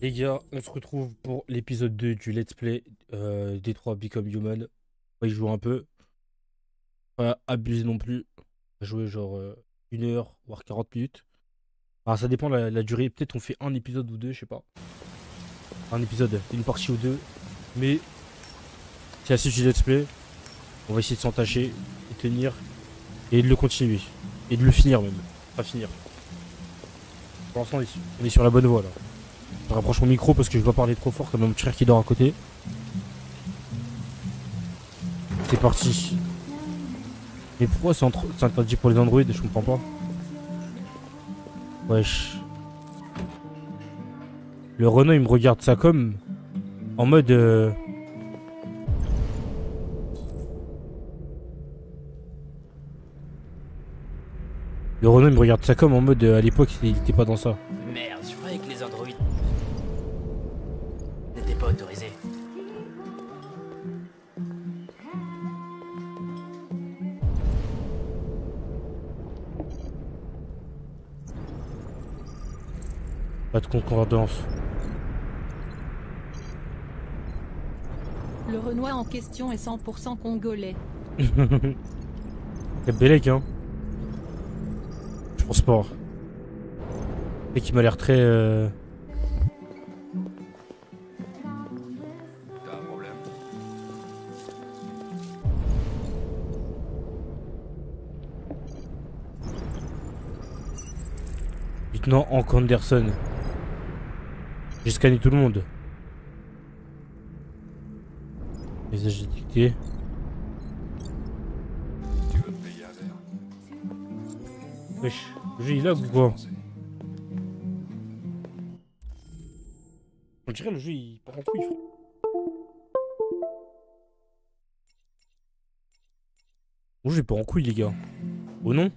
Les gars, on se retrouve pour l'épisode 2 du Let's Play Détroit Become Human. On va y jouer un peu. Pas abuser non plus. On va jouer genre 1 heure, voire 40 minutes. Alors ça dépend la durée. Peut-être on fait un épisode ou deux, je sais pas. Un épisode, une partie ou deux. Mais c'est la suite du Let's Play. On va essayer de s'entacher, de tenir et de le continuer. Et de le finir même. Pas finir. Pour l'instant, on est sur la bonne voie là. Je rapproche mon micro parce que je dois parler trop fort comme mon petit frère qui dort à côté. C'est parti. Mais pourquoi c'est interdit pour les Android? Je comprends pas. Wesh. Le Renault il me regarde ça comme en mode Le Renault il me regarde ça comme en mode à l'époque il était pas dans ça. Merde, je croyais que les androïdes n'étaient pas autorisés. Pas de concordance. Le Renoir en question est 100% congolais. C'est Bélec hein. Je pense pas. Et qui m'a l'air très T'as un problème? lieutenant Hank Anderson. J'ai scanné tout le monde. Message détecté. Tu veux me payer un verre? Wesh, le jeu il lag ou quoi? On dirait le jeu il part en couille. Frère. Mon jeu il part en couille les gars. Oh non?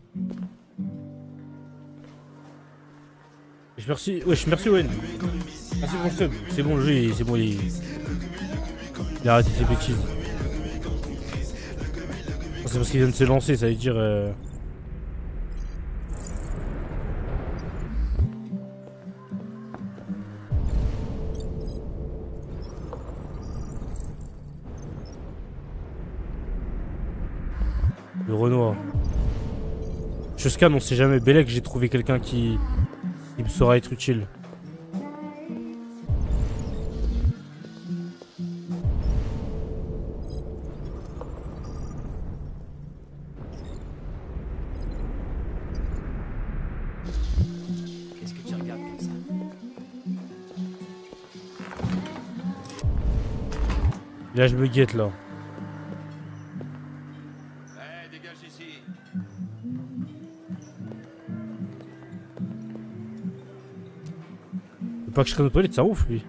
Wesh, merci, wesh, merci Owen. Merci pour le sub. C'est bon le jeu, c'est bon il a arrêté ses bêtises. C'est parce qu'il vient de se lancer, ça veut dire le Renoir. Je scanne, on sait jamais. Bellec, j'ai trouvé quelqu'un qui me saura être utile. Qu'est-ce que tu regardes comme ça? Là, je me guette là. Eh, dégage d'ici! Faut pas que je traîne aux toilettes, ça ouf lui.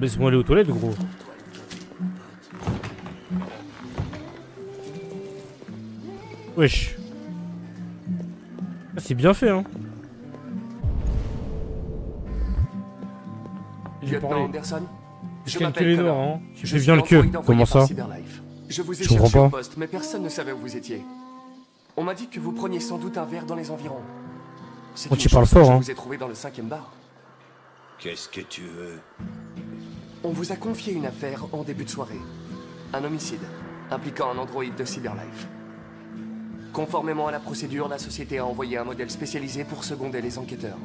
Laisse-moi aller aux toilettes, gros. Wesh. Ah, c'est bien fait, hein. J'ai Lieutenant parlé. Anderson, Je je calcule m'appelle les Connor. noirs, hein. Tu Je fais suis bien le queue. androïde envoyé Comment par ça? Cyberlife. Je vous ai Je comprends cherché au pas. poste, mais personne ne savait où vous étiez. On m'a dit que vous preniez sans doute un verre dans les environs. C'est Quand une tu parles chance que fort, je hein. vous ai trouvé dans le 5e bar. Qu'est-ce que tu veux? On vous a confié une affaire en début de soirée. Un homicide, impliquant un androïde de Cyberlife. Conformément à la procédure, la société a envoyé un modèle spécialisé pour seconder les enquêteurs.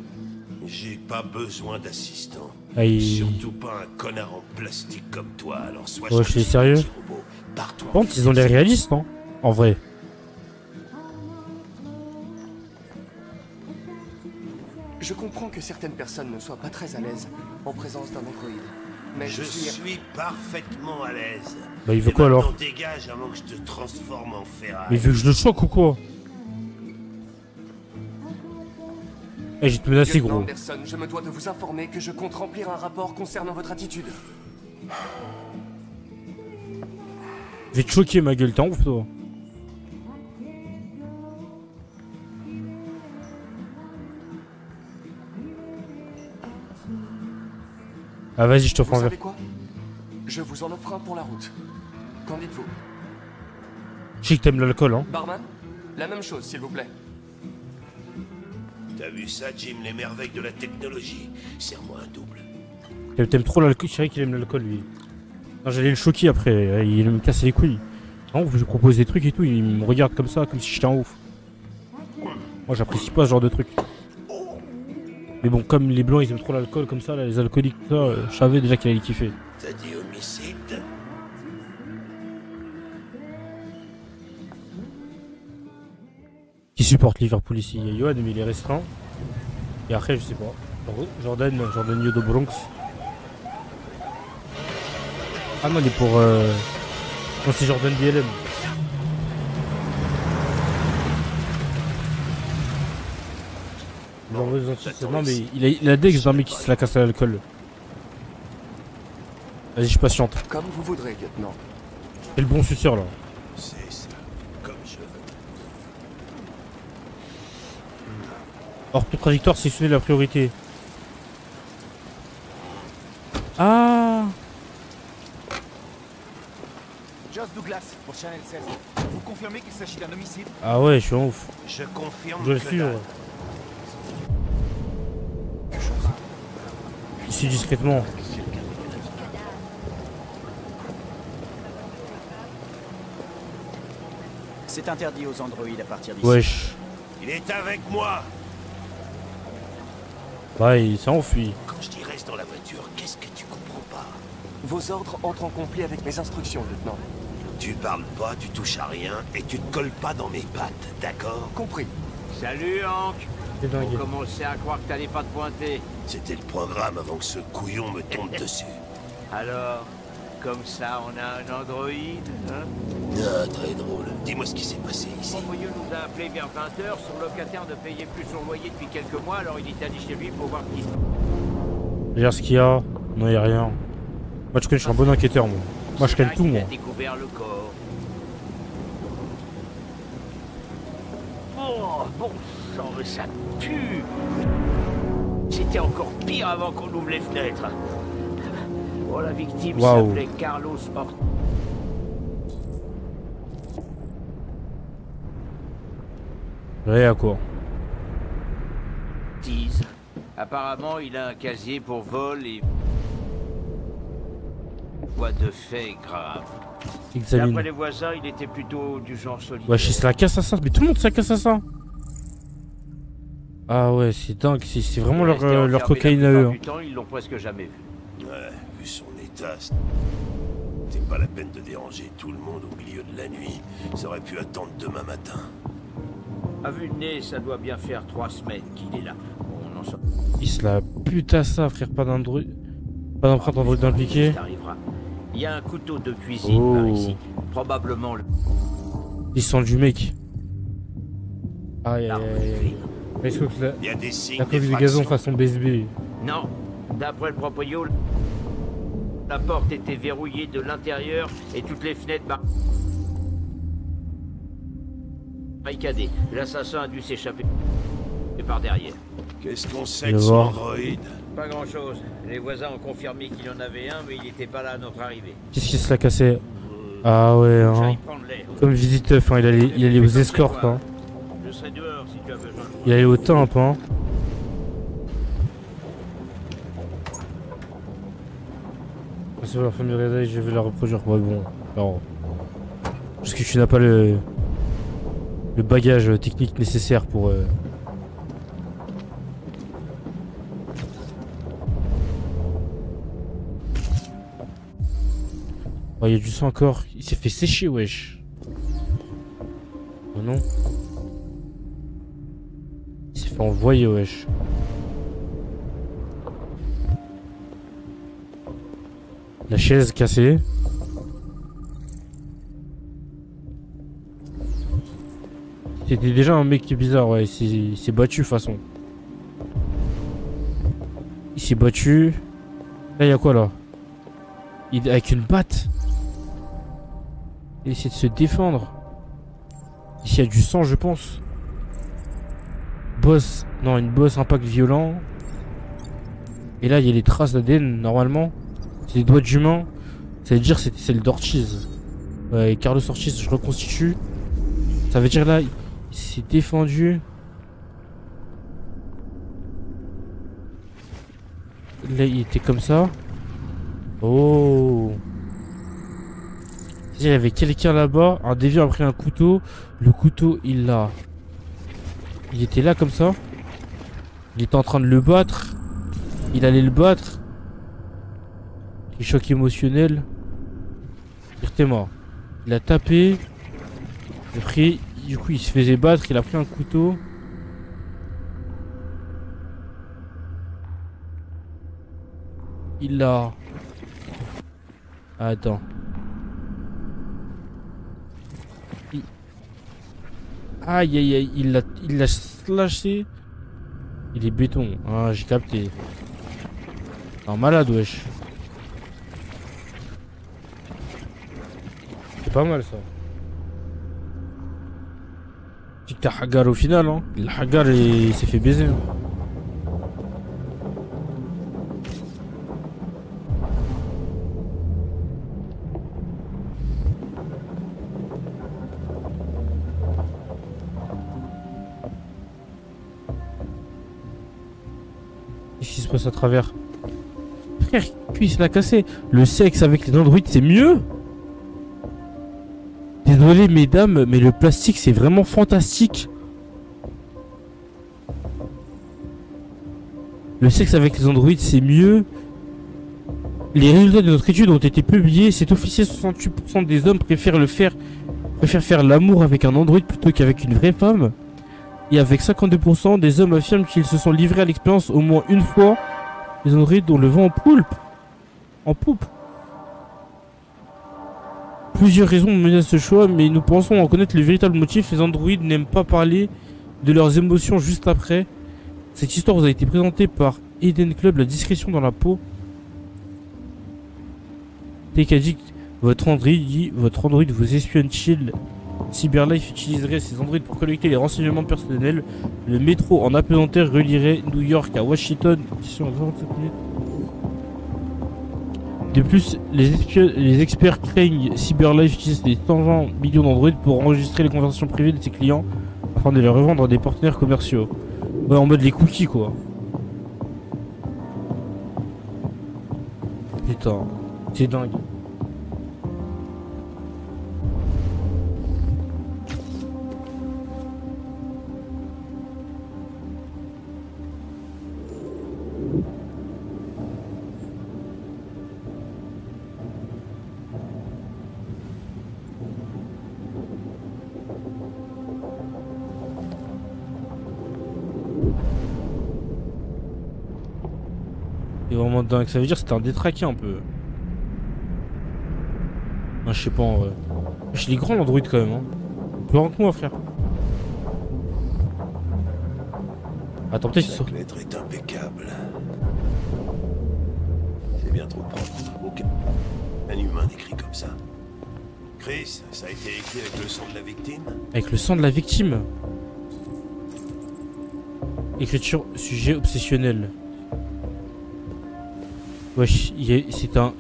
J'ai pas besoin d'assistant. Aïe. Surtout pas un connard en plastique comme toi, alors sois Ouais, je suis gentil, sérieux. petit robot. Pars-toi. Par contre, ils ont l'air réalistes, hein. En vrai. Je comprends que certaines personnes ne soient pas très à l'aise en présence d'un androïde. Mais Je suis... suis parfaitement à l'aise. Bah, il veut Et quoi, alors? maintenant, dégage avant que je te transforme en ferraille. Mais il veut que je le choque ou quoi? Eh, j'ai te menacé, Lieutenant gros. Anderson, je me dois de vous informer que je compte remplir un rapport concernant votre attitude. Je vais te choquer, ma gueule. T'es en ouf, toi. Ah, vas-y, je t'offre Vous un verre. savez quoi? Je vous en offre un pour la route. Qu'en dites-vous? Je sais que t'aimes l'alcool, hein. Barman? La même chose, s'il vous plaît. T'as vu ça, Jim, les merveilles de la technologie? Serre-moi un double. T'aimes trop l'alcool, je dirais qu'il aime l'alcool lui. Non, j'allais le choquer après, il me casse les couilles. En ouf, je lui propose des trucs et tout, il me regarde comme ça, comme si j'étais en ouf. Moi j'apprécie pas ce genre de truc. Mais bon, comme les blancs ils aiment trop l'alcool comme ça, là, les alcooliques, tout ça, je savais déjà qu'il allait kiffer. T'as dit homicide? Qui supporte Liverpool ici? Il y a Johan, mais il est restreint. Et après, je sais pas. Jordan Yodo Bronx. Ah non, il est pour. Non, c'est Jordan BLM. Non, mais il a Dex d'un mec qui se la casse à l'alcool. Vas-y, je patiente. Comme vous voudrez, lieutenant. C'est le bon suceur là. C'est ça, comme je veux. Hors contradictoire, sélectionner la priorité. Ah, Joss Douglas pour Channel 16. Vous confirmez qu'il s'agit d'un homicide? ah ouais, je suis en ouf. Je confirme Je dois le que suivre. dalle. Ici discrètement. C'est interdit aux androïdes à partir d'ici. Wesh. Il est avec moi. Bah, il s'est enfui. Quand je dis reste dans la voiture, qu'est-ce que tu comprends pas? Vos ordres entrent en conflit avec mes instructions, lieutenant. Tu parles pas, tu touches à rien et tu te colles pas dans mes pattes, d'accord? Compris. Salut, Hank. C'est dingue. On commençait à croire que t'allais pas te pointer. C'était le programme avant que ce couillon me tombe dessus. Alors, comme ça, on a un androïde, hein? Ah, très drôle. Dis-moi ce qui s'est passé ici. L'employeur nous a appelé vers 20h. Son locataire ne payait plus son loyer depuis quelques mois, alors il est allé chez lui pour voir qui se... Regarde ce qu'il y a. Non, il y a rien. Moi, je connais, je suis un bon enquêteur, moi. Moi, je C'est là connais tout, qu'il moi. a découvert le corps. Oh, bon sang, mais ça pue. C'était encore pire avant qu'on ouvre les fenêtres. Oh, la victime Waouh. s'appelait Carlos Ortiz. Ouais, à quoi? Apparemment, il a un casier pour vol et... voie de fait grave. D'après Examine. les voisins, il était plutôt du genre solitaire. Wesh, il se la casse à ça. Mais tout le monde se la casse à ça. Ah ouais, c'est dingue. C'est vraiment leur Restés cocaïne à enfermés la eux. plupart du temps, ils l'ont presque jamais vu. Ouais, vu son état, c'est pas la peine de déranger tout le monde au milieu de la nuit. Ça aurait pu attendre demain matin. À vue de nez, ça doit bien faire 3 semaines qu'il est là. On en sort. Il se la pute à ça, frère. Pas d'Android. Pas d'empreinte Android impliquée. Ça arrivera. Il y a un couteau de cuisine par ici. Probablement le... Ils sont du mec. Aïe l'arme aïe du aïe. crime. Est-ce que Il y a des signes la coque du gazon façon BSB? Non, d'après le proprio, la porte était verrouillée de l'intérieur et toutes les fenêtres barricadées. L'assassin a dû s'échapper par derrière. Qu'est-ce qu'on sait Je de son vois. androïde? Pas grand-chose. Les voisins ont confirmé qu'il y en avait un, mais il n'était pas là à notre arrivée. Qu'est-ce qu'il se l'a cassé? Ah ouais, hein. J'aille prendre l'air. Comme visiteuf, hein. Il allait aux escortes, hein. Je serai dehors si tu as besoin. Il allait au temple, hein. C'est la famille Reda et je vais la reproduire. Ouais, bon. Alors. Parce que tu n'as pas le bagage technique nécessaire pour. Oh, il y a du sang encore. Il s'est fait sécher, wesh. Oh non. Il s'est fait envoyer, wesh. La chaise cassée. C'était déjà un mec qui est bizarre, ouais. Il s'est battu, de toute façon. Il s'est battu. Là, il y a quoi, là? Avec une batte. Il essaie de se défendre. Ici, il y a du sang, je pense. Boss. Non, une bosse, impact violent. Et là, il y a les traces d'ADN, normalement. C'est des doigts d'humain. Ça veut dire que c'était celle d'Ortiz. Ouais, Carlos Ortiz, je reconstitue. Ça veut dire là, il s'est défendu. Là, il était comme ça. Oh. Il y avait quelqu'un là-bas. Un déviant a pris un couteau. Le couteau, il l'a. Il était là comme ça. Il était en train de le battre. Il allait le battre. Les chocs émotionnels. Il était mort. Il a tapé. Après, du coup, il se faisait battre. Il a pris un couteau. Il l'a. Attends. Aïe aïe aïe, il l'a slashé. Il est béton. Ah, j'ai capté. Un malade, wesh. C'est pas mal ça. Tu que t'as Hagar au final, hein. Le Hagar, il s'est fait baiser. Hein. Qu'est-ce qui se passe à travers? Frère, cuisse l'a cassé. Le sexe avec les androïdes, c'est mieux. Désolé mesdames, mais le plastique c'est vraiment fantastique. Le sexe avec les androïdes c'est mieux. Les résultats de notre étude ont été publiés. C'est officiel, 68% des hommes préfèrent faire l'amour avec un androïde plutôt qu'avec une vraie femme. Et avec 52% des hommes affirment qu'ils se sont livrés à l'expérience au moins une fois. Les androïdes ont le vent en poulpe. En poupe. Plusieurs raisons menent à ce choix, mais nous pensons en connaître le véritable motif. Les androïdes n'aiment pas parler de leurs émotions juste après. Cette histoire vous a été présentée par Eden Club, la discrétion dans la peau. TK dit que votre android vous espionne-t-il. Cyberlife utiliserait ces androïdes pour collecter les renseignements personnels. Le métro en apesanteur relierait New York à Washington. De plus, les experts craignent Cyberlife utilise les 120 millions d'androïdes pour enregistrer les conversations privées de ses clients afin de les revendre à des partenaires commerciaux. Ouais, en mode les cookies quoi. Putain, c'est dingue. C'est vraiment dingue, ça veut dire que c'était un détraqué un peu. Ah, je sais pas en vrai. Il est grand l'android quand même, hein. Plus grand que moi frère. Attends, peut-être Cette lettre est impeccable. C'est bien trop propre. Aucun humain écrit comme ça. Chris, ça a été écrit avec le sang de la victime? Avec le sang de la victime. Écriture sujet obsessionnel. Wesh, c'est un...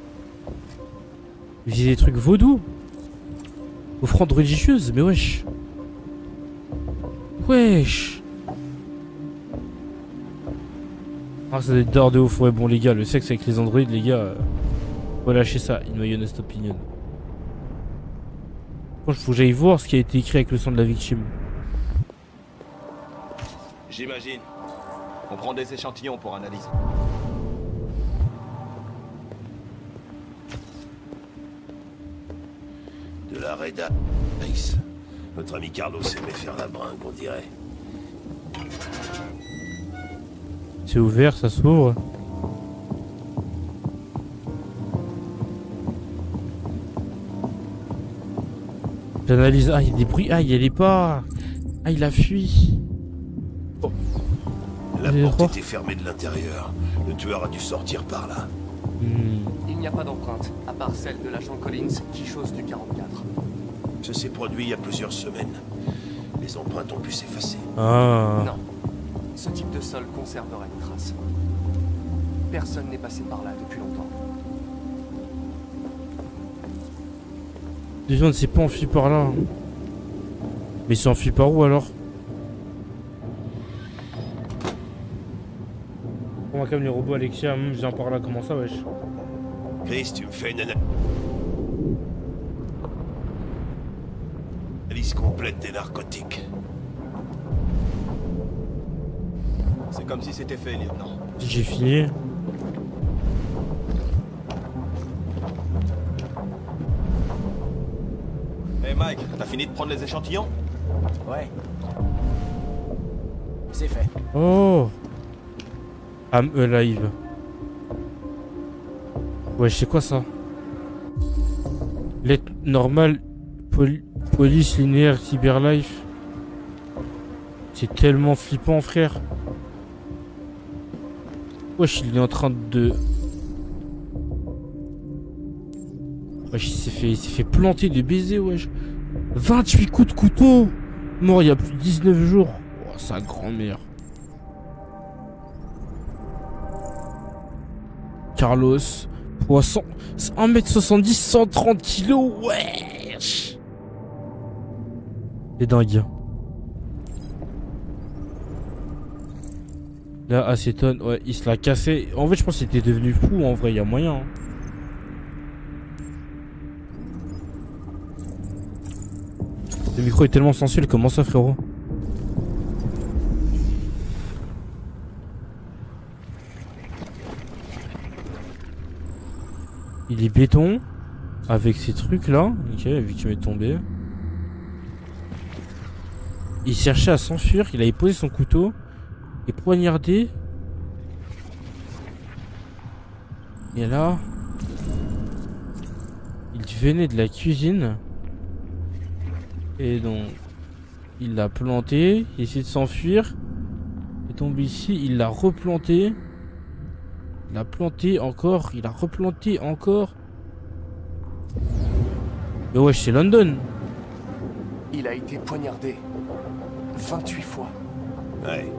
Il faisait des trucs vaudous. Offrande religieuse, mais wesh. Wesh. Ah, ça doit être d'or de ouf. Ouais, bon, les gars, le sexe avec les androïdes, les gars. Faut lâcher ça, in my honest opinion. Franchement, faut que j'aille voir ce qui a été écrit avec le sang de la victime. J'imagine. On prend des échantillons pour analyse. De la Reda. Nice. Notre ami Carlos aimait faire la bringue, on dirait. C'est ouvert, ça s'ouvre. J'analyse. Ah, il y a des bruits. Ah, il y a les pas. Ah, il a fui. Oh. La porte était fermée de l'intérieur. Le tueur a dû sortir par là. Il n'y a pas d'empreinte, à part celle de l'agent Collins qui chose du 44. Ça s'est produit il y a plusieurs semaines. Les empreintes ont pu s'effacer. Ah. Non. Ce type de sol conservera une trace. Personne n'est passé par là depuis longtemps. Les gens ne s'est pas enfui par là. Mais il s'est enfui par où alors? On va quand même les robots Alexia, je viens par là, comment ça wesh? Chris, tu me fais une analyse complète des narcotiques. C'est comme si c'était fait, lieutenant. J'ai fini. Hey Mike, t'as fini de prendre les échantillons? Ouais. C'est fait. Oh, I'm alive. Ouais, c'est quoi ça? Lettre normale, police linéaire, cyberlife. C'est tellement flippant, frère. Wesh, il est en train de... Wesh, il s'est fait planter de baiser, wesh. 28 coups de couteau. Mort il y a plus de 19 jours. Oh, sa grand-mère. Carlos. Poisson. 1m70, 130 kg. Wesh. C'est dingue. Là, acétone, ouais, il se l'a cassé. En fait, je pense qu'il était devenu fou. En vrai, il y a moyen. Hein. Le micro est tellement sensuel. Comment ça, frérot? Il est béton. Avec ces trucs là. Ok, vu qu'il m'est tombé. Il cherchait à s'enfuir. Il avait posé son couteau. Et poignardé. Et là, il venait de la cuisine. Et donc, il l'a planté. Il essayait de s'enfuir. Il est tombé ici. Il l'a replanté. Il l'a planté encore. Il a replanté encore. Mais wesh, c'est London. Il a été poignardé 28 fois. Ouais.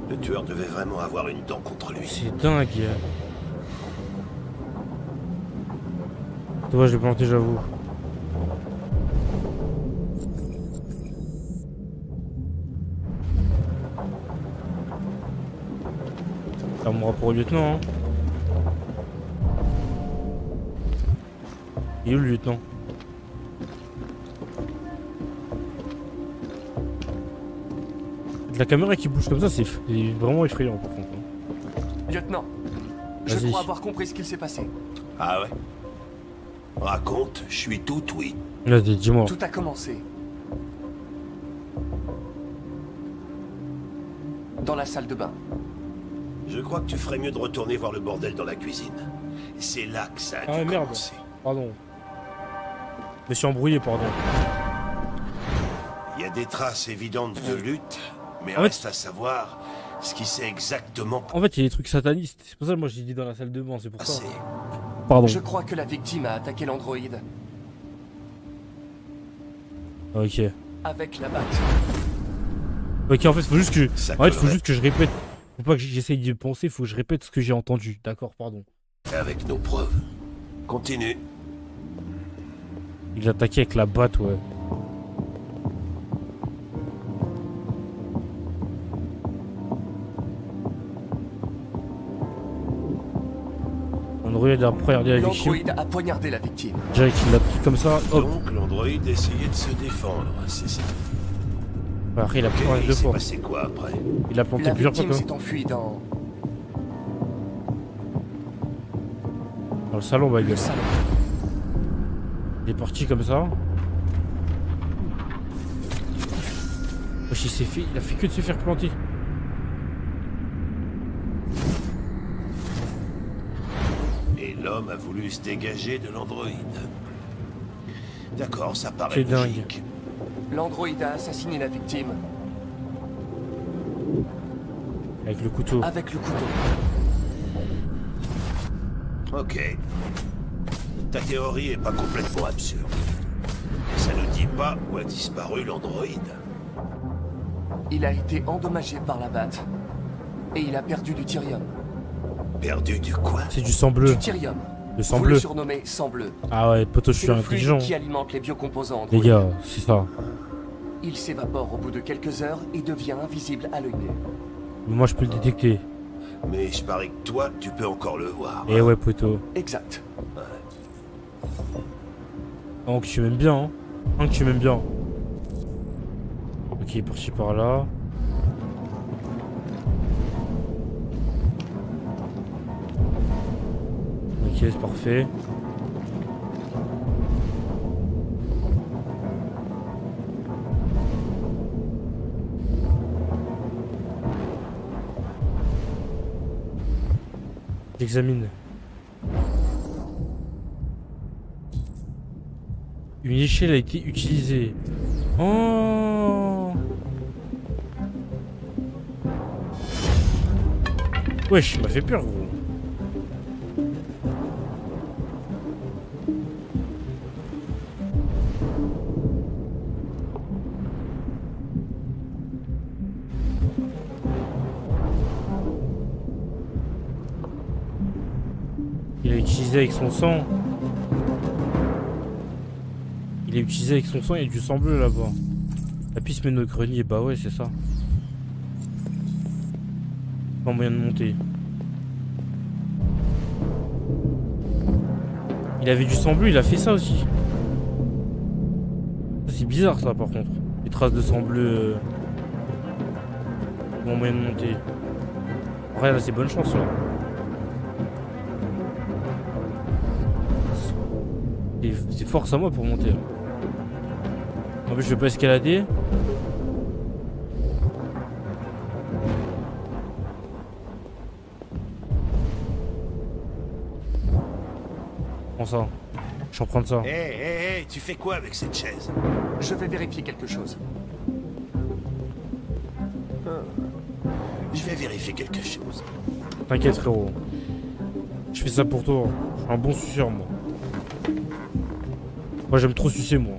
Le tueur devait vraiment avoir une dent contre lui. C'est dingue. Tu vois, je l'ai planté, j'avoue. C'est mon rapport au lieutenant. Hein. Il est où le lieutenant? La caméra qui bouge comme ça, c'est vraiment effrayant par contre. Lieutenant, je crois avoir compris ce qu'il s'est passé. Ah ouais? Raconte, je suis tout oui. Vas-y, dis-moi. Tout a commencé dans la salle de bain. Je crois que tu ferais mieux de retourner voir le bordel dans la cuisine. C'est là que ça a dû merde. commencer. Pardon. Je me suis embrouillé, pardon. Il y a des traces évidentes de lutte, mais en reste fait, à savoir ce qui s'est exactement en fait, il y a des trucs satanistes. C'est pour ça que moi j'ai dit dans la salle de bain, c'est pour ça. passé. Pardon. Je crois que la victime a attaqué l'androïde Ok. avec la batte. Ok, en fait, faut juste que... Ça En fait, faut collerait. juste que je répète. Faut pas que j'essaye de penser, faut que je répète ce que j'ai entendu. D'accord, pardon. Avec nos preuves. Continue. Il attaquait avec la batte, ouais. Android a poignardé la victime. L'androïde a poignardé la victime. Jack il l'a pris comme ça, hop. Donc l'androïde essayait de se défendre, c'est ça. Après il a pris Il deux s'est fois. passé quoi après? Il a planté La plusieurs fois victime quoi. s'est enfuie dans Dans le salon, bah le il salon. est parti comme ça. Wesh, il a fait que de se faire planter. Et l'homme a voulu se dégager de l'androïde. D'accord, ça paraît C'est dingue. logique. L'androïde a assassiné la victime Avec le couteau. avec le couteau. Ok. Ta théorie est pas complètement absurde. Mais ça ne dit pas où a disparu l'androïde. Il a été endommagé par la batte et il a perdu du thirium. Perdu du quoi? C'est du sang bleu. Du thirium. Le sang Vous bleu. le surnommez sang bleu. Ah ouais, poteau, je C'est suis le fluide intelligent. qui alimente les biocomposants Les androïdes. gars, c'est ça. Il s'évapore au bout de quelques heures et devient invisible à l'œil nu. Mais moi je peux le détecter. mais je parie que toi, tu peux encore le voir. Eh ouais, poteau. Exact. Oh, que tu m'aimes bien, hein. Oh, que tu m'aimes bien. Ok, parti par là. Ok, c'est parfait. J'examine. Une échelle a été utilisée. Oh. Wesh, il m'a fait peur, gros. Il a utilisé avec son sang. Il est utilisé avec son sang, il y a du sang bleu là-bas. La piste mène au grenier, bah ouais, c'est ça. Pas moyen de monter. Il avait du sang bleu, il a fait ça aussi. C'est bizarre ça par contre. Les traces de sang bleu. Pas moyen de monter. Ouais, là c'est bonne chance là. C'est force à moi pour monter. En plus je vais pas escalader. Prends ça. Je vais en prendre ça. Hé, tu fais quoi avec cette chaise? Je vais vérifier quelque chose. Je vais vérifier quelque chose. T'inquiète frérot. Je fais ça pour toi. Je suis un bon suceur moi. Moi j'aime trop sucer moi.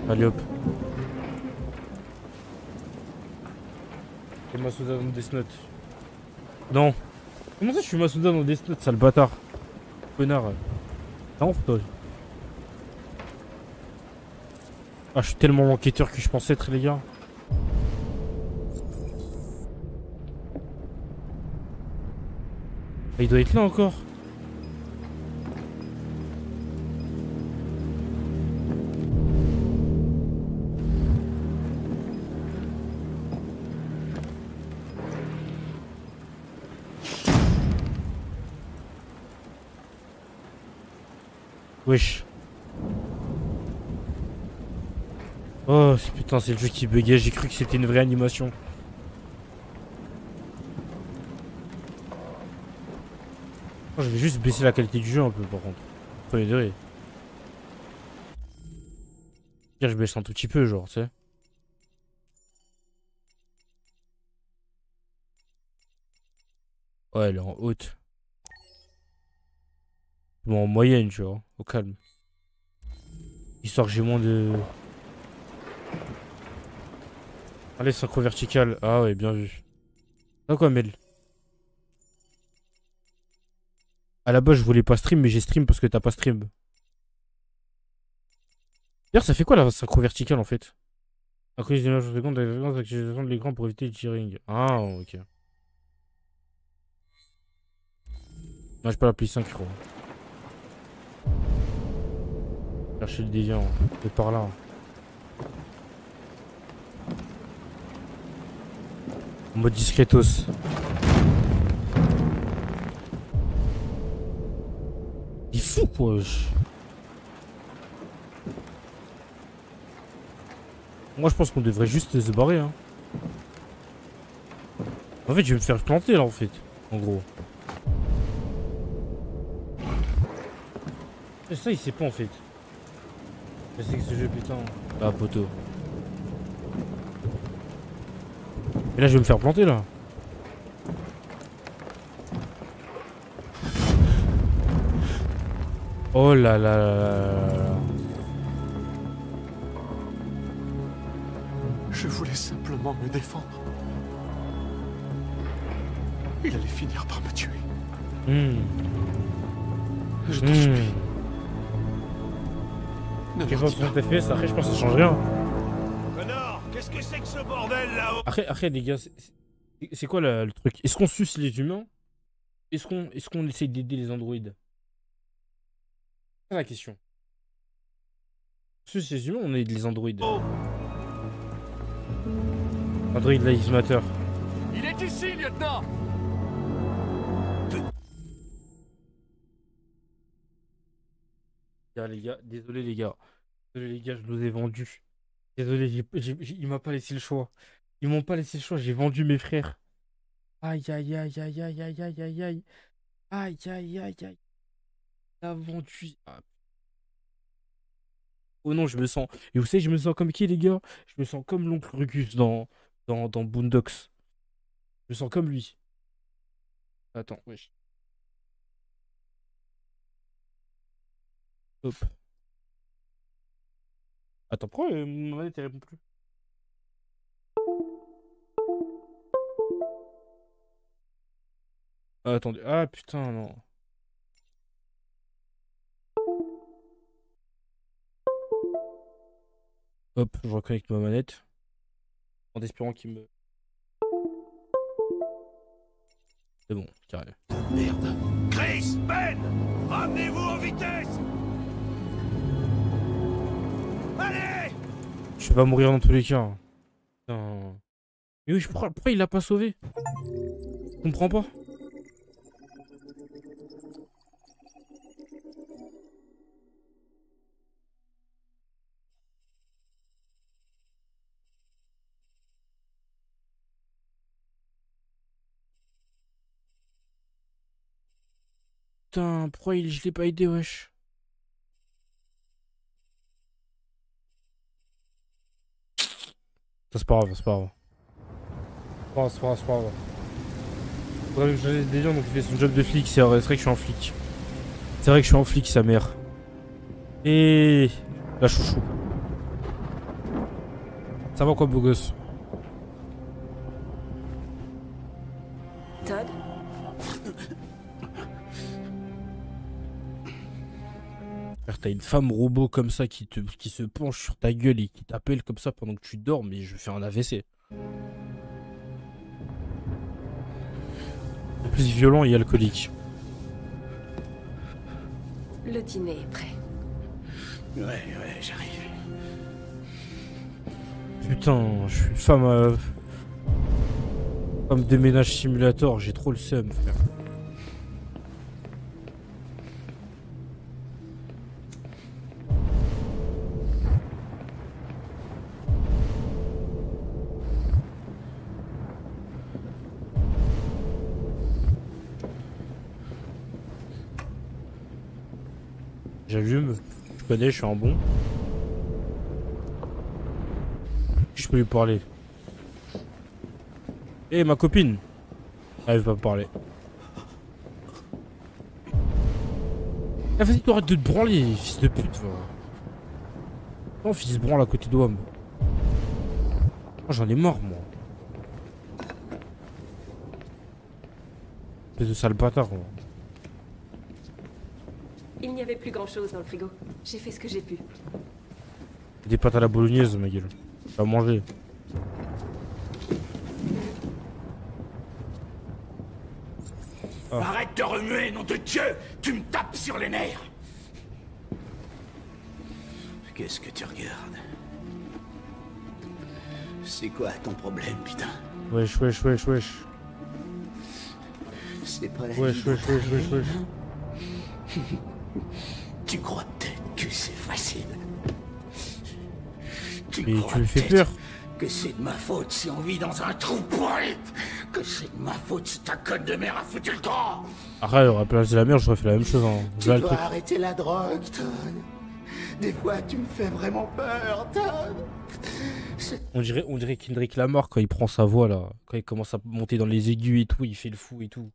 Allez hop. C'est Masuda dans Death Note. Non. Comment ça je suis Masuda dans Death Note, sale bâtard. Connard. Non, toi. Ah je suis tellement enquêteur que je pensais être les gars. Ah, il doit être là encore. Wesh. Oh putain, c'est le jeu qui buguait, j'ai cru que c'était une vraie animation. Oh, je vais juste baisser la qualité du jeu un peu par contre. Premier degré. Je baisse un tout petit peu genre, tu sais. Ouais, elle est en haute. Bon, en moyenne, tu vois, au calme. Histoire que j'ai moins de... Allez, synchro vertical. Ah ouais, bien vu. Ah quoi, Mel? À la base, je voulais pas stream, mais j'ai stream parce que t'as pas stream. D'ailleurs, ça fait quoi la synchro verticale en fait? À cause des images secondes, d'activation de l'écran pour éviter le tearing. Ah, ok. Non, j'ai pas l'appli 5, je crois. Chercher le déviant, c'est par là. En mode discretos. Il est fou quoi. Moi je pense qu'on devrait juste se barrer hein. En fait je vais me faire planter là en fait. En gros. Et ça il sait pas en fait. Je sais que ce jeu putain. Ah poteau. Et là je vais me faire planter là. Oh là là là là. Je voulais simplement me défendre. Il allait finir par me tuer. Je te supplie. Ne Je leur pense dis que pas. FPS, après je pense que ça change rien. Connor, qu'est-ce que c'est que ce bordel là-haut? Après les gars, C'est quoi le truc? Est-ce qu'on suce les humains? Est-ce qu'on essaye d'aider les androïdes? C'est la question. On suce les humains, on aide les androïdes. Android Lives Matter. Il est ici, lieutenant! Les gars, désolé les gars. Désolé les gars, je vous ai vendu. Désolé, il m'a pas laissé le choix. Ils m'ont pas laissé le choix, j'ai vendu mes frères. Aïe aïe aïe aïe aïe aïe aïe aïe aïe. Aïe aïe aïe aïe. La vendu. Ah. Oh non, je me sens. Et vous savez, je me sens comme qui les gars? Je me sens comme l'oncle Rugus dans Boondocks. Je me sens comme lui. Attends, wesh. Hop. Attends, pourquoi ma manette elle répond plus? Ah, attendez. Ah putain, non. Hop, je reconnecte ma manette. En espérant qu'il me. C'est bon, carré. Merde. Chris, Ben, ramenez-vous en vitesse. Allez! Je vais mourir dans tous les cas. Putain. Mais oui, pourquoi il l'a pas sauvé? Je comprends pas. Putain, pourquoi je l'ai pas aidé, wesh? Ça, c'est pas grave, c'est pas grave. C'est pas grave. Faudrait que je laisse des gens, donc il fait son job de flic. C'est vrai que je suis en flic. C'est vrai que je suis en flic, sa mère. Et la chouchou. Ça va quoi, beau gosse? Todd? Frère, t'as une femme robot comme ça qui se penche sur ta gueule et qui t'appelle comme ça pendant que tu dors, mais je fais un AVC. En plus violent et alcoolique. Le dîner est prêt. Ouais, j'arrive. Putain, je suis femme de ménage simulator, j'ai trop le seum, frère. J'allume, je connais, je suis un bon. Je peux lui parler. Eh, ma copine! Elle va me parler. Ah, vas-y, tu arrêtes de te branler, fils de pute. Non, fils de branle à côté de Wam. Oh, j'en ai marre, moi. Espèce de sale bâtard, moi. Il n'y avait plus grand-chose dans le frigo. J'ai fait ce que j'ai pu. Des pâtes à la bolognaise, ma gueule. Tu vas manger. Ah. Arrête de remuer, nom de Dieu! Tu me tapes sur les nerfs! Qu'est-ce que tu regardes? C'est quoi ton problème, putain? Wesh. C'est pas la Wesh. Tu crois peut-être que c'est facile. Mais tu lui fais peur. Que c'est de ma faute si on vit dans un trou pourri. Que c'est de ma faute si ta conne de mère a foutu le camp. Après, à la place de la merde, j'aurais fait la même chose. Hein. Tu dois arrêter la drogue, Todd. Des fois, tu me fais vraiment peur, Todd. On dirait Kendrick Lamar quand il prend sa voix là. Quand il commence à monter dans les aigus et tout, il fait le fou et tout.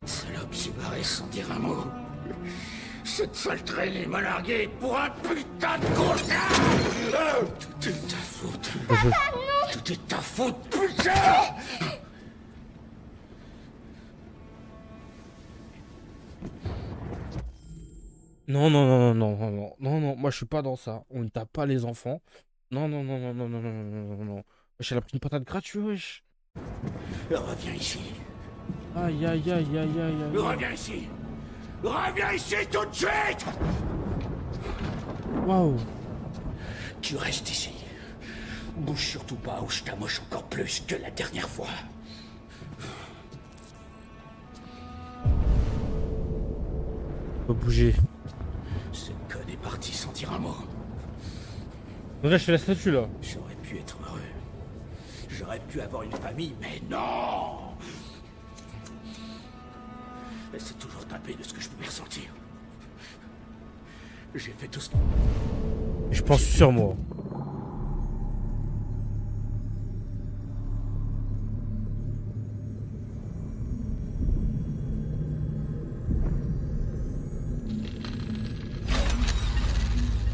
Salope, j'ai barré sans dire un mot. Cette sale traînée m'a largué pour un putain de concert. Tout est ta faute. Tout est ta faute, putain. Non, moi je suis pas dans ça. On ne tape pas les enfants. Non. Wesh, elle a pris une patate gratuite, wesh. Reviens ici. Aïe aïe aïe aïe aïe aïe. Reviens ici. Reviens ici tout de suite. Waouh. Tu restes ici. Bouge surtout pas ou je t'amoche encore plus que la dernière fois. Faut bouger. Ce code est parti sans dire un mot. Donc là je fais la statue là. J'aurais pu être heureux. J'aurais pu avoir une famille, mais non. C'est toujours tapé de ce que je pouvais ressentir. J'ai fait tout ce que... Je pense sur moi.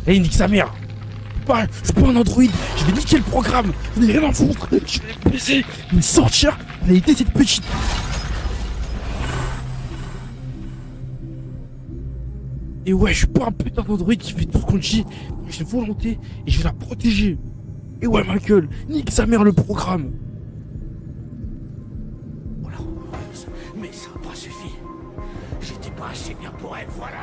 Eh, il nique sa mère. Je suis pas un Android, je vais niquer le programme. Vous n'avez rien à foutre. Je vais le baisser, me sortir. En réalité, cette petite. Et ouais, je suis pas un putain d'Android qui fait tout ce qu'on dit. J'ai une volonté et je vais la protéger. Et ouais, ma gueule, nique sa mère le programme. Voilà, heureuse, mais ça n'a pas suffi. J'étais pas assez bien pour elle, voilà.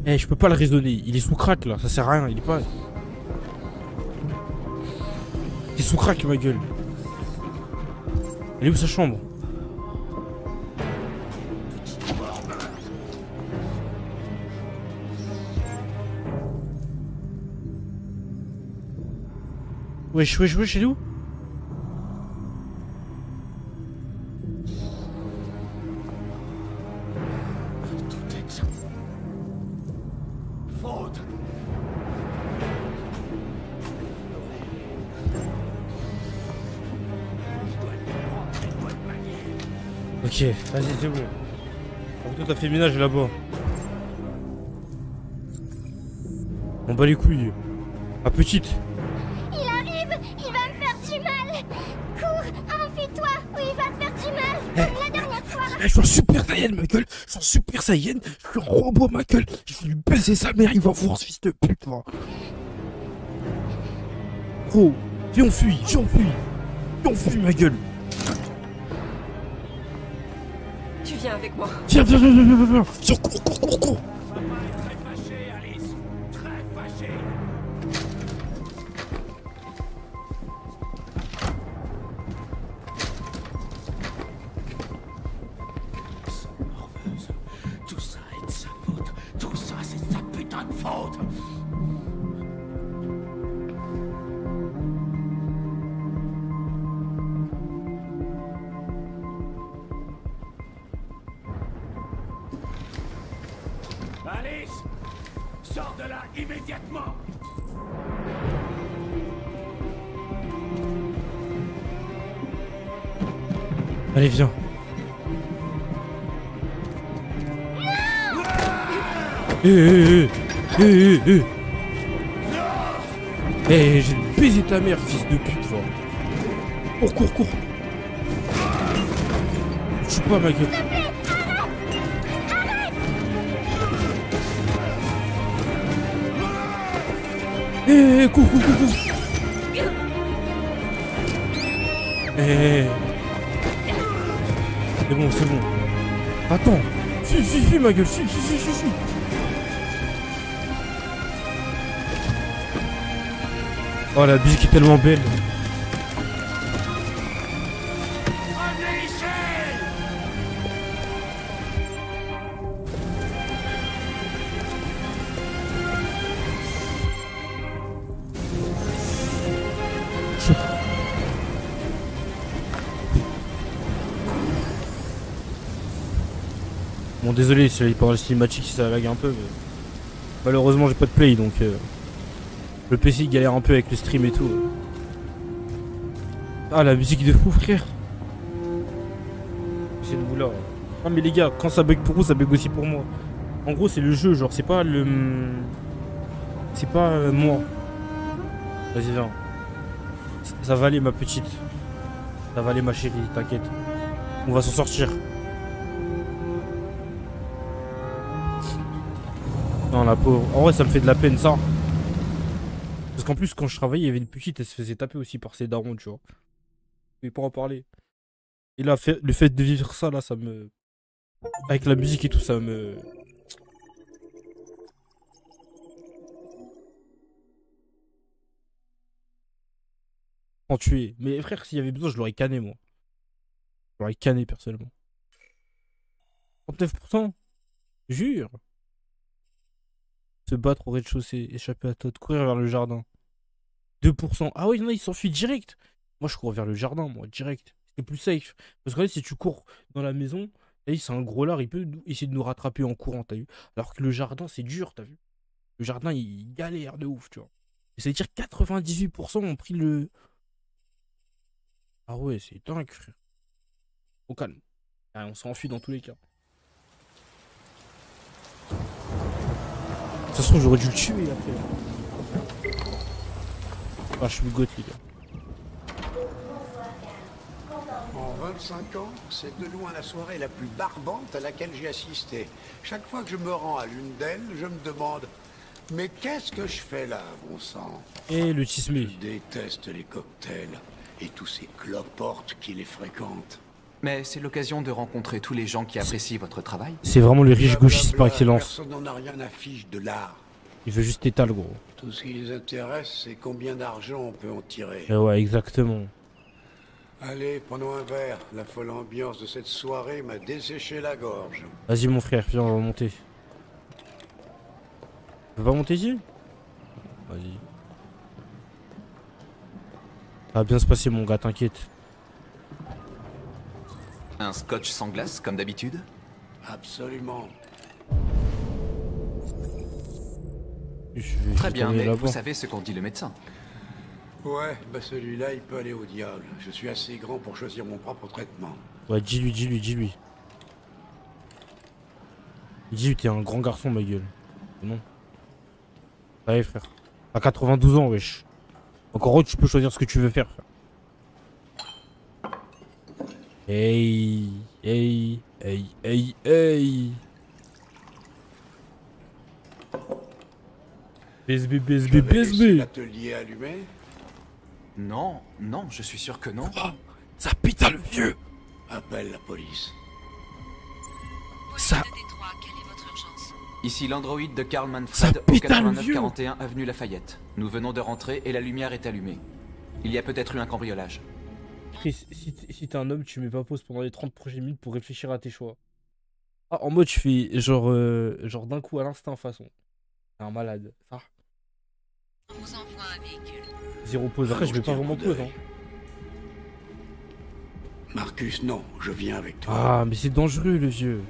Eh, je peux pas le raisonner. Il est sous crack là, ça sert à rien. Il est pas. Il est sous crack, ma gueule. Elle est où sa chambre? Wesh, wesh, wesh, elle est où? Ok, vas-y, c'est bon. Toi, t'as fait le ménage là-bas. On bat les couilles. Ma petite. Il arrive, il va me faire du mal. Cours, enfuis-toi, ou il va te faire du mal. Comme la dernière fois. Je suis un super Saiyan, ma gueule. Je suis un super Saiyan. Je suis un robot, ma gueule. Je vais lui baiser sa mère. Il va voir ce fils de pute, va. Gros, viens, on fuit, viens, on fuit. Viens, on fuit, ma gueule. Tu viens avec moi. Viens, viens, viens, viens, viens, viens. Viens, cours, cours, cours, cours. Papa est très fâché, Alice. Très fâché. Sale morveuse. Tout ça est de sa faute. Tout ça, c'est de sa putain de faute. Alice, sors de là immédiatement. Allez, viens. Eh, j'ai baisé ta mère, fils de pute, va. Cours, cours, cours. Je suis pas, ma gueule. Eh, cours, cours, cours, cours. Eh. C'est bon, c'est bon. Attends. Fuis, ma gueule. Fuis. Oh, la musique est tellement belle. Revenez ici. Bon, désolé si il parle cinématique, si ça lag un peu, mais malheureusement j'ai pas de play, donc le PC il galère un peu avec le stream et tout. Ah, la musique de fou, frère. C'est nous là. Ah, mais les gars, quand ça bug pour vous, ça bug aussi pour moi. En gros, c'est le jeu, genre, c'est pas le... C'est pas moi. Vas-y, viens. Ça va aller, ma petite. Ça va aller, ma chérie, t'inquiète. On va s'en sortir. Non, la pauvre. En vrai, ça me fait de la peine, ça. Parce qu'en plus, quand je travaillais, il y avait une petite, elle se faisait taper aussi par ses darons, tu vois. Mais pour en parler. Et là, le fait de vivre ça, là, ça me... Avec la musique et tout, ça me... En tuer. Mais frère, s'il y avait besoin, je l'aurais canné, moi. Je l'aurais canné, personnellement. 39%. Jure. Se battre au rez-de-chaussée, échapper à Todd, courir vers le jardin. 2%. Ah oui, non, il s'enfuit direct. Moi, je cours vers le jardin, moi, direct. C'est plus safe. Parce qu'en fait, si tu cours dans la maison, c'est un gros lard, il peut essayer de nous rattraper en courant, t'as vu. Alors que le jardin, c'est dur, t'as vu. Le jardin, il galère de ouf, tu vois. Et ça veut dire 98% ont pris le... Ah ouais, c'est dingue, frère. Au calme. Ah, on s'enfuit dans tous les cas. De toute façon, j'aurais dû le tuer après. Ah, je suis goth, les gars. En 25 ans, c'est de loin la soirée la plus barbante à laquelle j'ai assisté. Chaque fois que je me rends à l'une d'elles, je me demande... Mais qu'est-ce que je fais là, bon sang? Et le tismé. Je déteste les cocktails et tous ces cloportes qui les fréquentent. Mais c'est l'occasion de rencontrer tous les gens qui apprécient votre travail. C'est vraiment le riche gauchiste par excellence. Personne n'en a rien à fiche de l'art. Il veut juste étaler, gros. Tout ce qui les intéresse, c'est combien d'argent on peut en tirer. Et ouais, exactement. Allez, prenons un verre. La folle ambiance de cette soirée m'a desséché la gorge. Vas-y, mon frère, viens, on va monter. Tu veux pas monter ici? Vas-y. Ça va bien se passer, mon gars, t'inquiète. Un scotch sans glace, comme d'habitude? Absolument. Très bien, mais vous savez ce qu'en dit le médecin. Ouais, bah celui-là, il peut aller au diable. Je suis assez grand pour choisir mon propre traitement. Ouais, dis-lui. Dis-lui, t'es un grand garçon, ma gueule. Non. Allez, frère. T'as 92 ans, wesh. Encore autre, tu peux choisir ce que tu veux faire, frère. Hey. BSB. L'atelier allumé? Non, je suis sûr que non. Oh, ça pita le vieux. Appelle la police. Ça... Ici l'androïde de Karl Manfred au 8941 avenue Lafayette. Nous venons de rentrer et la lumière est allumée. Il y a peut-être eu un cambriolage. Chris, si t'es un homme, tu mets pas pause pendant les 30 prochaines minutes pour réfléchir à tes choix. Ah, en mode, je fais genre d'un coup à l'instinct façon. C'est un malade, ça. On vous envoie un véhicule. Zéro pause, après je vais pas vraiment pause, hein. Marcus, non, je viens avec toi. Ah, mais c'est dangereux, le vieux.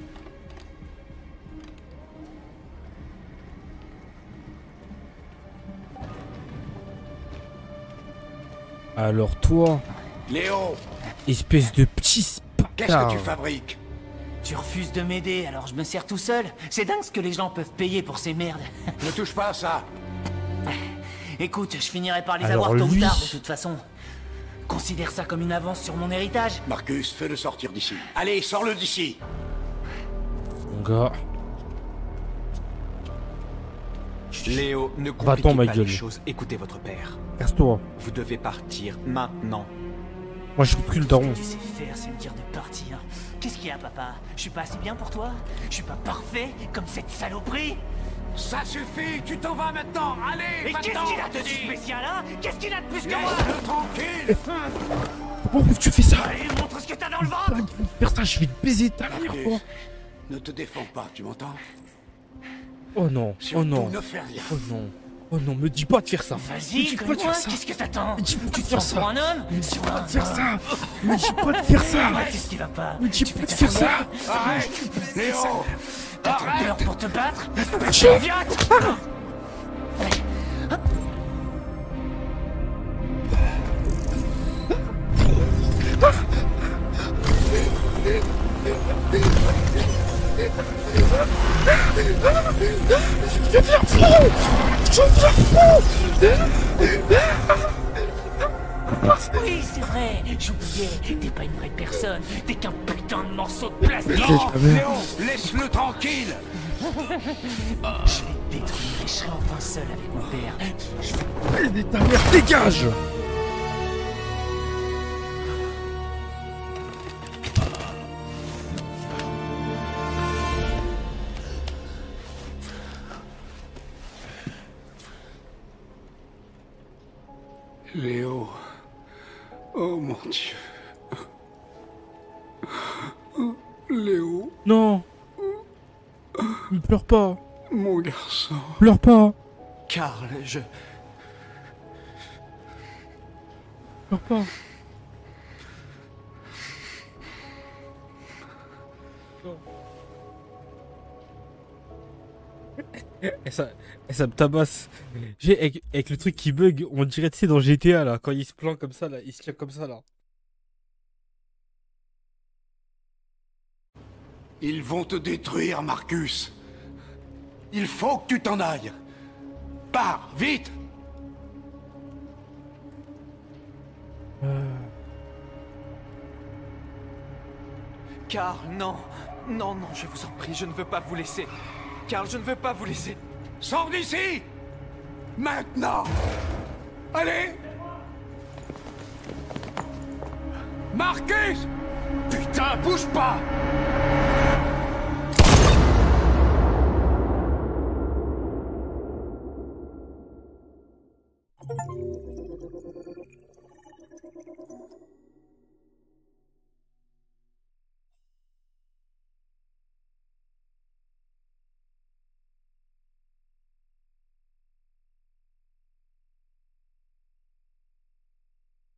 Alors toi... Léo! Espèce de petit spacard. Qu'est-ce que tu fabriques? Tu refuses de m'aider, alors je me sers tout seul. C'est dingue ce que les gens peuvent payer pour ces merdes. Ne touche pas à ça. Écoute, je finirai par les avoir tôt ou tard, de toute façon. Considère ça comme une avance sur mon héritage. Marcus, fais-le sortir d'ici. Allez, sors-le d'ici. Mon gars... Léo, ne compliquez pas les choses. Écoutez votre père. Casse-toi. Vous devez partir maintenant. Moi, je pris le daron. Ce que tu sais faire, c'est me dire de partir. Qu'est-ce qu'il y a, papa? Je suis pas assez bien pour toi? Je suis pas parfait comme cette saloperie? Ça suffit, tu t'en vas maintenant. Allez, et qu'est-ce qu'il a de spécial, hein? Qu'est-ce qu'il a de plus que moi? Laisse-le tranquille. Pourquoi tu fais ça? Allez, montre ce que t'as dans le ventre. Faire ça, je vais te baiser ta mère. Ne te défends pas, tu m'entends? Oh non, oh non, ne fais rien. Oh non, oh non, me dis pas de faire ça. Vas-y, pas de faire ça. Qu'est-ce que t'attends? Tu te faire ça. Pour un homme? Me dis pas de faire ça. Me dis pas de faire ça. Qu'est-ce qui va pas? Me dis pas de faire ça. Arrête, Léo. T'as trop peur pour te battre? Oui, c'est vrai, j'oubliais, t'es pas une vraie personne, t'es qu'un putain de morceau de plastique. Non, Léo, laisse-le tranquille. Je vais te détruire et je serai enfin seul avec mon père. Ta mère, dégage! Léo. Oh mon Dieu. Léo. Non! Ne pleure pas! Mon garçon. Pleure pas! Karl, Pleure pas! Et ça me tabasse. Avec le truc qui bug, on dirait, tu sais, dans GTA, là, quand il se plaint comme ça, là, il se tient comme ça, là. Ils vont te détruire, Marcus. Il faut que tu t'en ailles. Pars, vite! Karl, non. Non, non, je vous en prie, je ne veux pas vous laisser. Karl, je ne veux pas vous laisser. Sors d'ici! Maintenant! Allez! Marcus! Putain, bouge pas!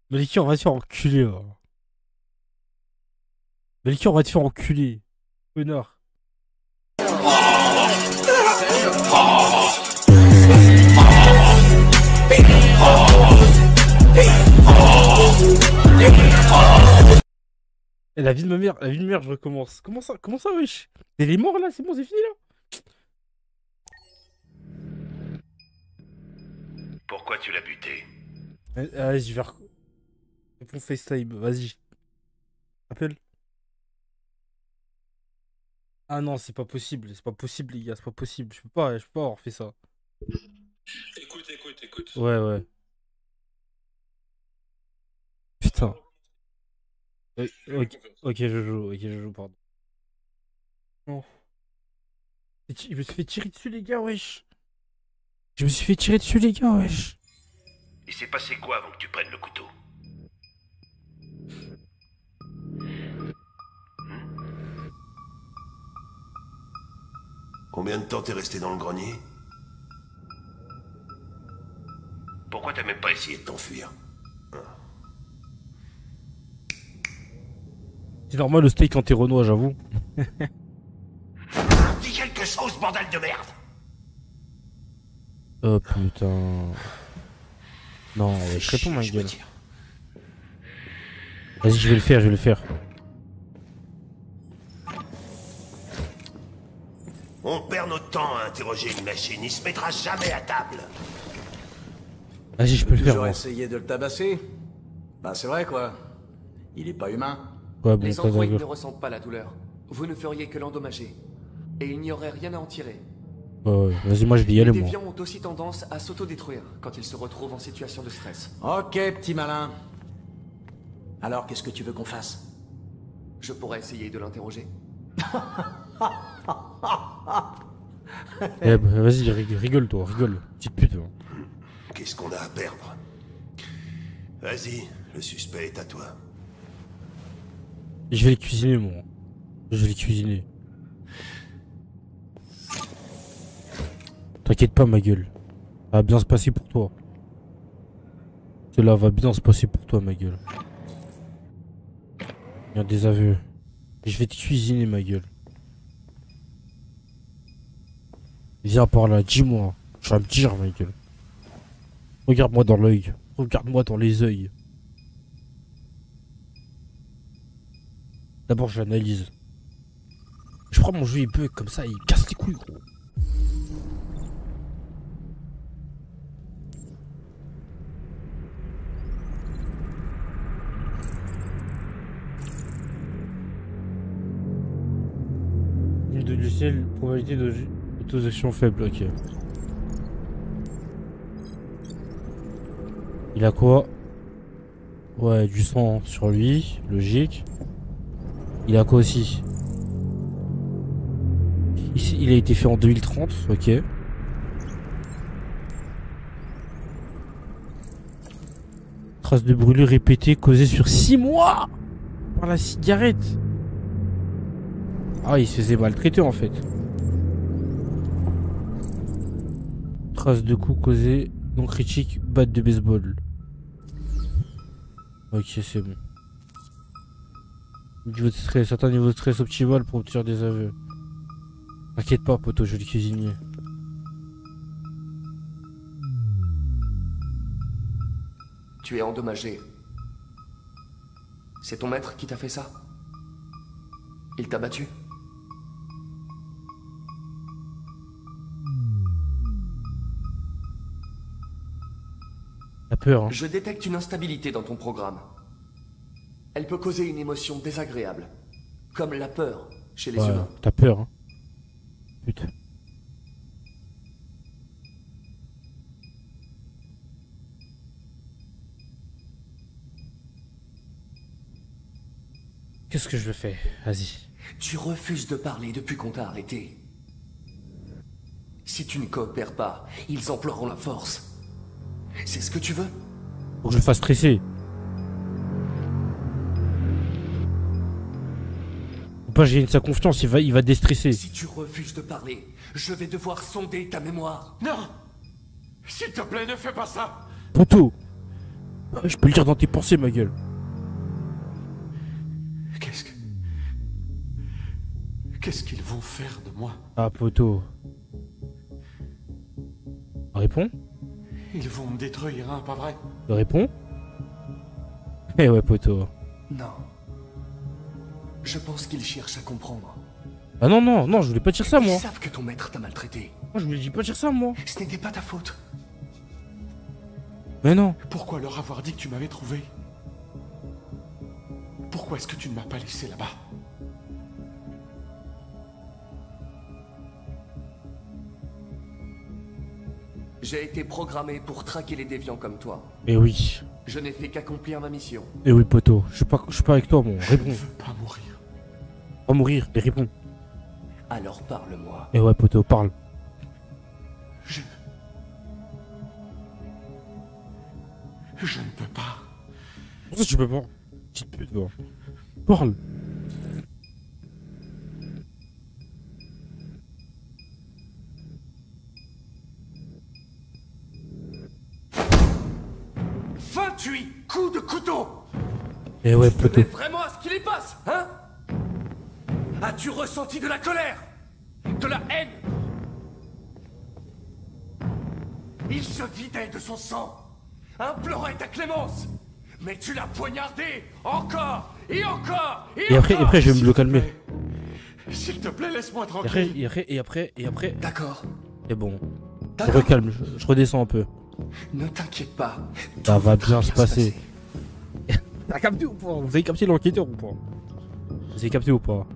Maliki, on va te faire enculer, là. Maliki, on va te faire enculer. Connard. Et la vie de ma mère, je recommence. Comment ça, wesh? Elle est morte là, c'est bon, c'est fini là? Pourquoi tu l'as buté? Vas-y, je vais réponds FaceTime, vas-y. Appelle. Ah non, c'est pas possible, les gars, c'est pas possible. Je peux pas avoir fait ça. Écoute. Ouais. Putain. Ok, je joue, pardon. Non. Je me suis fait tirer dessus, les gars, wesh. Il s'est passé quoi avant que tu prennes le couteau? Combien de temps t'es resté dans le grenier? Pourquoi t'as même pas essayé de t'enfuir? C'est normal le steak quand t'es Renoir, j'avoue. Dis quelque chose, bordel de merde! Oh putain. Non, je réponds ma gueule. Vas-y, je vais le faire. On perd notre temps à interroger une machine, il se mettra jamais à table. Vas-y, je peux le faire. Toujours essayer de le tabasser? Bah c'est vrai quoi. Il est pas humain. Ouais, bon, les androïdes ne ressentent pas la douleur. Vous ne feriez que l'endommager. Et il n'y aurait rien à en tirer. Ouais, vas-y, moi je vais y aller, Les moi. déviants ont aussi tendance à s'autodétruire quand ils se retrouvent en situation de stress. Ok, petit malin. Alors, qu'est-ce que tu veux qu'on fasse? Je pourrais essayer de l'interroger. Eh bah, vas-y, rigole, petite pute. Hein. Qu'est-ce qu'on a à perdre? Vas-y, le suspect est à toi. Je vais les cuisiner, moi. T'inquiète pas, ma gueule. Ça va bien se passer pour toi. Cela va bien se passer pour toi, ma gueule. Il y a des aveux. Je vais te cuisiner, ma gueule. Viens par là, dis-moi. Tu vas me dire, ma gueule. Regarde-moi dans l'œil. Regarde-moi dans les yeux. D'abord, j'analyse. Je prends mon jeu, il bug comme ça, il casse les couilles, gros. Ligne de logiciel, probabilité d'autorisation faible, ok. Il a quoi? Ouais, du sang sur lui, logique. Il a quoi aussi? Ici, il a été fait en 2030, ok. Traces de brûlure répétées causées sur 6 mois par la cigarette. Ah, il se faisait maltraiter en fait. Traces de coups causés, non critiques, batte de baseball. Ok, c'est bon. Niveau de stress, certain niveau de stress optimal pour obtenir des aveux. T'inquiète pas, poteau, joli cuisinier. Tu es endommagé. C'est ton maître qui t'a fait ça? Il t'a battu? T'as peur, hein? Je détecte une instabilité dans ton programme. Elle peut causer une émotion désagréable, comme la peur chez les humains. T'as peur, hein? Putain. Qu'est-ce que je fais? Vas-y. Tu refuses de parler depuis qu'on t'a arrêté. Si tu ne coopères pas, ils emploieront la force. C'est ce que tu veux? Faut que je le fasse stresser. Faut pas gagner de sa confiance, il va déstresser. Si tu refuses de parler, je vais devoir sonder ta mémoire. Non! S'il te plaît, ne fais pas ça! Poto! Je peux le dire dans tes pensées, ma gueule. Qu'est-ce qu'ils vont faire de moi? Ah, poto. Réponds. Ils vont me détruire, hein, pas vrai? Réponds. Eh ouais, poto. Non. Je pense qu'ils cherchent à comprendre. Ah non, non, non, je voulais pas dire ça, moi. Ils savent que ton maître t'a maltraité. Moi, je voulais pas dire ça, moi. Ce n'était pas ta faute. Mais non. Pourquoi leur avoir dit que tu m'avais trouvé? Pourquoi est-ce que tu ne m'as pas laissé là-bas? J'ai été programmé pour traquer les déviants comme toi. Eh oui. Je n'ai fait qu'accomplir ma mission. Eh oui, poto. Je suis pas avec toi, mon. Réponds. Je ne veux pas mourir. Pas mourir, mais réponds. Alors parle-moi. Eh ouais, poto, parle. Je ne peux pas. Pourquoi tu peux pas? Petite pute, toi. Parle. Coup de couteau. Eh ouais, poto. Vraiment à ce qu'il y passe, hein? As-tu ressenti de la colère? De la haine? Il se vidait de son sang, implorait ta clémence. Mais tu l'as poignardé encore et encore et après, je vais me le calmer. S'il te plaît, laisse-moi tranquille. Et après. D'accord. C'est bon. Je recalme, je redescends un peu. Ne t'inquiète pas. Ça va bien se passer. T'as capté ou pas? Vous avez capté l'enquêteur ou pas? Vous avez capté ou pas?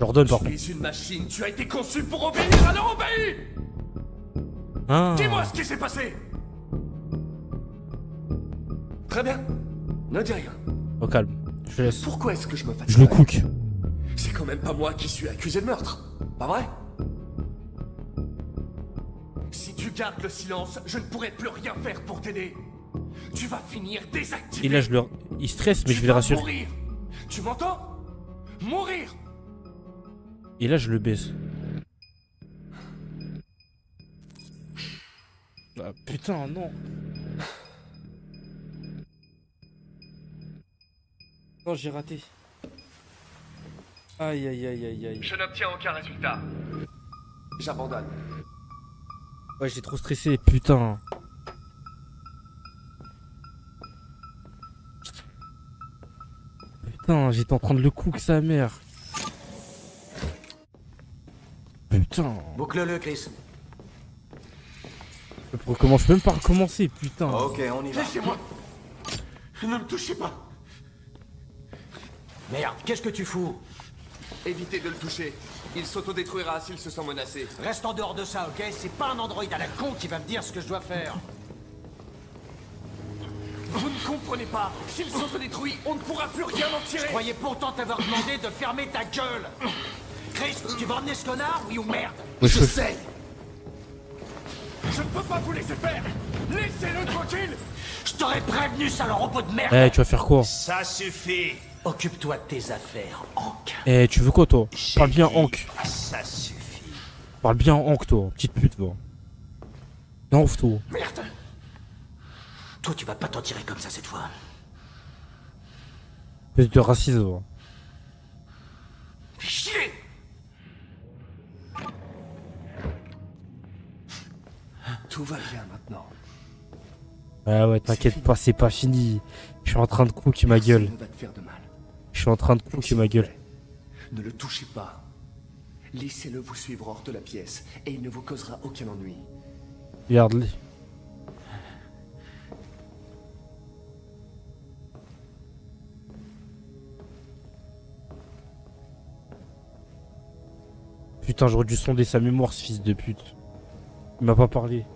Jordan, par contre. Tu es une machine, tu as été conçu pour obéir, alors obéis! Ah. Dis-moi ce qui s'est passé! Très bien. Ne dis rien. Au calme. Je laisse. Pourquoi est-ce que je me fatigue? Je le cook. C'est quand même pas moi qui suis accusé de meurtre. Pas vrai? Si tu gardes le silence, je ne pourrai plus rien faire pour t'aider. Tu vas finir désactivé. Et là, il stresse, mais je vais le rassurer. Mourir. Tu m'entends? Mourir. Et là, je le baise. Ah, putain, non. Non, j'ai raté. Aïe, aïe, aïe, aïe, aïe. Je n'obtiens aucun résultat. J'abandonne. Ouais, j'ai trop stressé, putain. Putain, j'étais en train de le cook, sa mère. Putain. Boucle-le, Chris. Je recommence même pas à recommencer, putain. Ok, on y va. Laissez-moi. Ne me touchez pas. Merde, qu'est-ce que tu fous? Évitez de le toucher. Il s'autodétruira s'il se sent menacé. Reste en dehors de ça, ok? C'est pas un androïde à la con qui va me dire ce que je dois faire. Vous ne comprenez pas. S'il s'autodétruit, on ne pourra plus rien en tirer. Je croyais pourtant t'avoir demandé de fermer ta gueule. Chris, tu vas emmener ce connard, oui ou merde? Je sais. Je ne peux pas vous laisser faire. Laissez-le tranquille. Je t'aurais prévenu, sale robot de merde. Eh, tu vas faire quoi? Ça suffit. Occupe-toi de tes affaires, Hank. Eh, tu veux quoi, toi? Parle bien, Hank. Ça suffit. Parle bien, Hank, toi. Petite pute, toi. Non, ouf, toi. Merde. Toi, tu vas pas t'en tirer comme ça cette fois. Espèce de racisme, toi. Fais chier. Tout va bien maintenant. Ah ouais, t'inquiète pas, c'est pas fini. Je suis en train de cooker ma gueule. Personne ne va te faire de mal. Je suis en train de cooker ma gueule. Ne le touchez pas. Laissez-le vous suivre hors de la pièce et il ne vous causera aucun ennui. Regarde-le. Putain, j'aurais dû sonder sa mémoire, ce fils de pute. Il m'a pas parlé.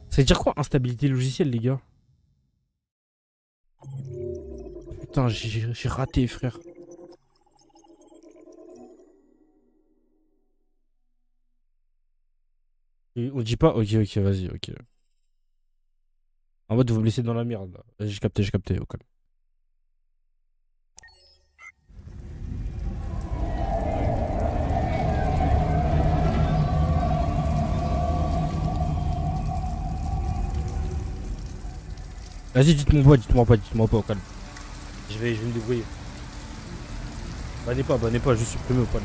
Ça veut dire quoi, instabilité logicielle, les gars? Putain, j'ai raté, frère. Et on dit pas? Ok, ok, vas-y, ok. En mode, vous me laissez dans la merde, là. J'ai capté, au calme. Vas-y, dites-moi pas, au calme. Je vais me débrouiller. Bannez pas, juste supprimer au calme.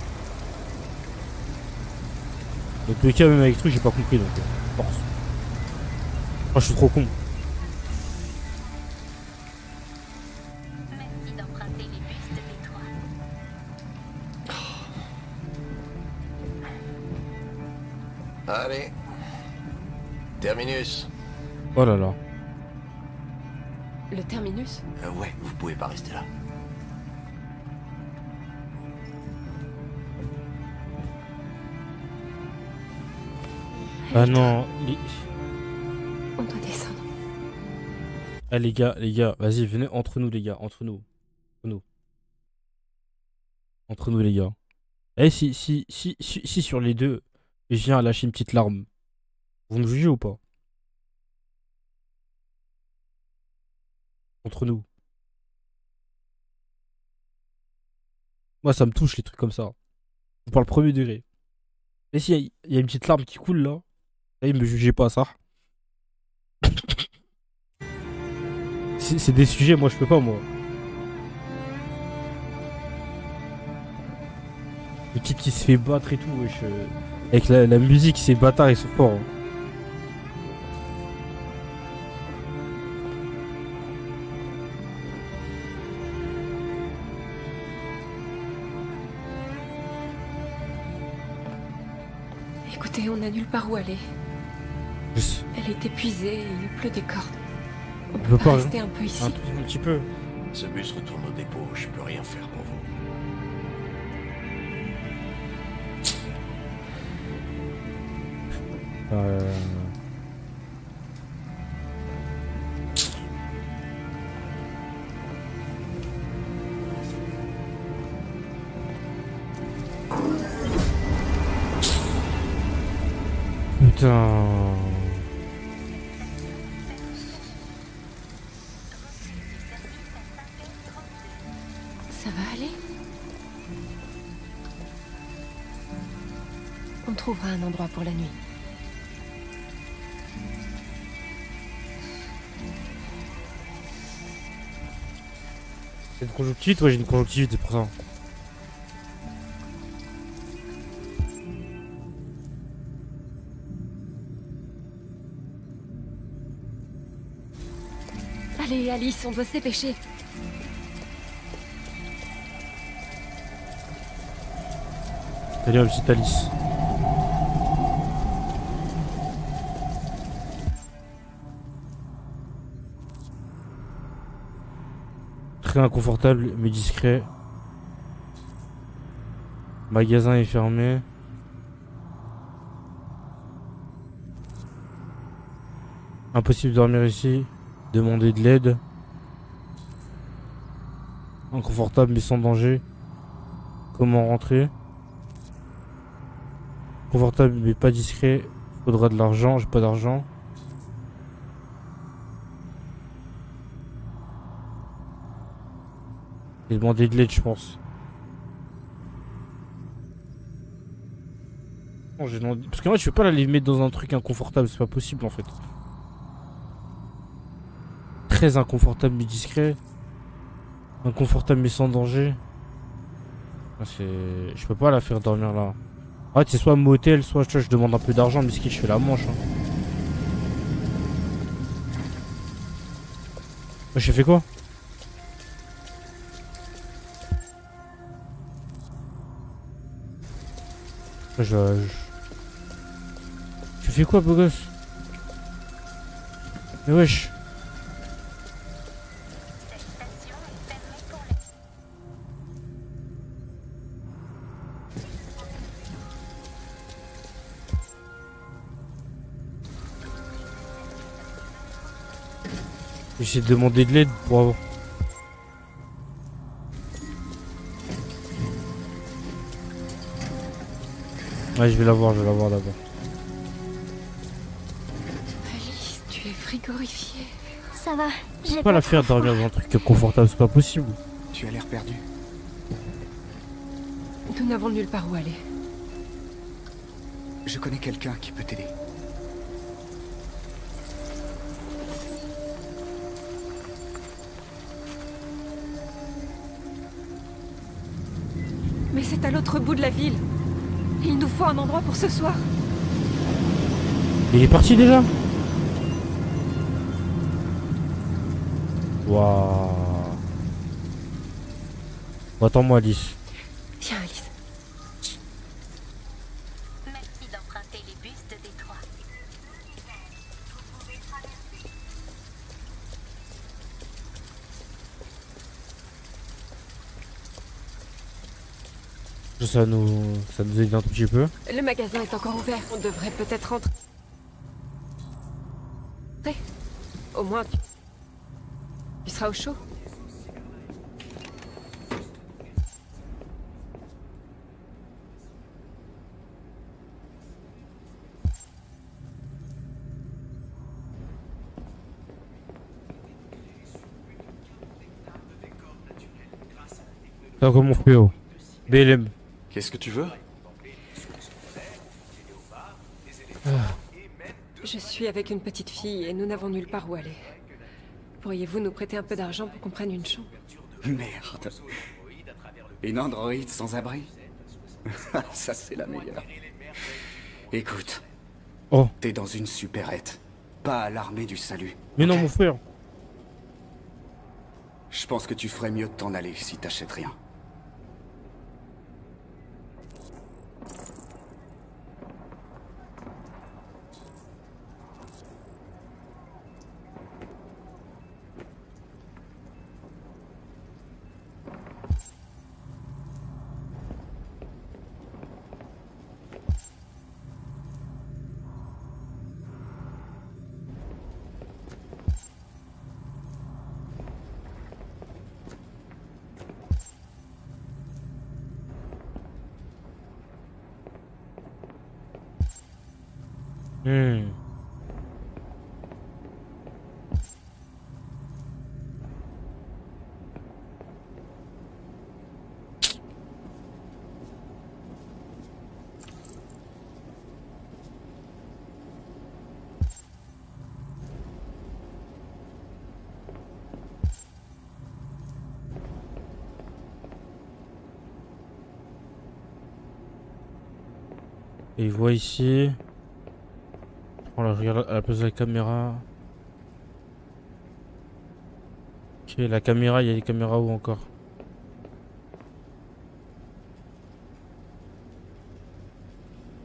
Donc le cas même avec truc, j'ai pas compris, donc force. Moi je suis trop con. Merci d'emprunter les bustes des trois. Allez. Terminus. Oh là là. Le terminus? Ouais, vous pouvez pas rester là. Ah non. On doit descendre. Ah les gars, vas-y, venez entre nous les gars, entre nous les gars. Eh si sur les deux, je viens à lâcher une petite larme, vous me jugez ou pas? Entre nous. Moi ça me touche les trucs comme ça. On parle premier degré. Et si il y a une petite larme qui coule là, là me jugez pas ça. C'est des sujets, moi je peux pas moi. L'équipe qui se fait battre et tout, wesh. Avec la musique, ces bâtards ils sont forts. Hein. Écoutez, on n'a nulle part où aller. Elle est épuisée et il pleut des cordes. On peut pas rester un peu ici. Un petit peu. Ce bus retourne au dépôt, je peux rien faire pour vous. Putain. Ça va aller? On trouvera un endroit pour la nuit. C'est une conjonctivite? Ouais, j'ai une conjonctivite, c'est pour ça. Allez, Alice, on doit se dépêcher. Allez, ma petite Alice. Très inconfortable mais discret. Magasin est fermé. Impossible de dormir ici. Demander de l'aide. Inconfortable mais sans danger. Comment rentrer? Confortable mais pas discret. Faudra de l'argent. J'ai pas d'argent. J'ai demandé de l'aide, je pense. Non, j'ai demandé... Parce que moi, je peux pas la mettre dans un truc inconfortable. C'est pas possible en fait. Très inconfortable mais discret. Inconfortable mais sans danger. Je peux pas la faire dormir là. En fait c'est soit motel, soit tu vois, je demande un peu d'argent, mais ce qui je fais la manche. Hein. J'ai fait quoi? Tu fais quoi beau gosse? Mais wesh. J'essaie de demander de l'aide pour avoir... Ouais, je vais la voir d'abord. Alice, tu es frigorifiée. Ça va, Je peux pas la faire dormir dans un truc confortable, c'est pas possible. Tu as l'air perdu. Nous n'avons nulle part où aller. Je connais quelqu'un qui peut t'aider. Mais c'est à l'autre bout de la ville. Il nous faut un endroit pour ce soir. Il est parti déjà? Waouh. Attends-moi Alice. Viens Alice. Merci d'emprunter les bus de Détroit. Ça nous aide un tout petit peu. Le magasin est encore ouvert. On devrait peut-être rentrer. Au moins, tu seras au chaud. Ça comme mon frérot. BLM. Qu'est-ce que tu veux? Je suis avec une petite fille et nous n'avons nulle part où aller. Pourriez-vous nous prêter un peu d'argent pour qu'on prenne une chambre? Merde. Une androïde sans abri? Ça c'est la meilleure. Écoute. Oh. T'es dans une supérette. Pas à l'armée du salut. Mais non mon frère. Je pense que tu ferais mieux de t'en aller si t'achètes rien. Et il voit ici. Voilà, je regarde à la place de la caméra. Ok, la caméra, il y a des caméras où encore?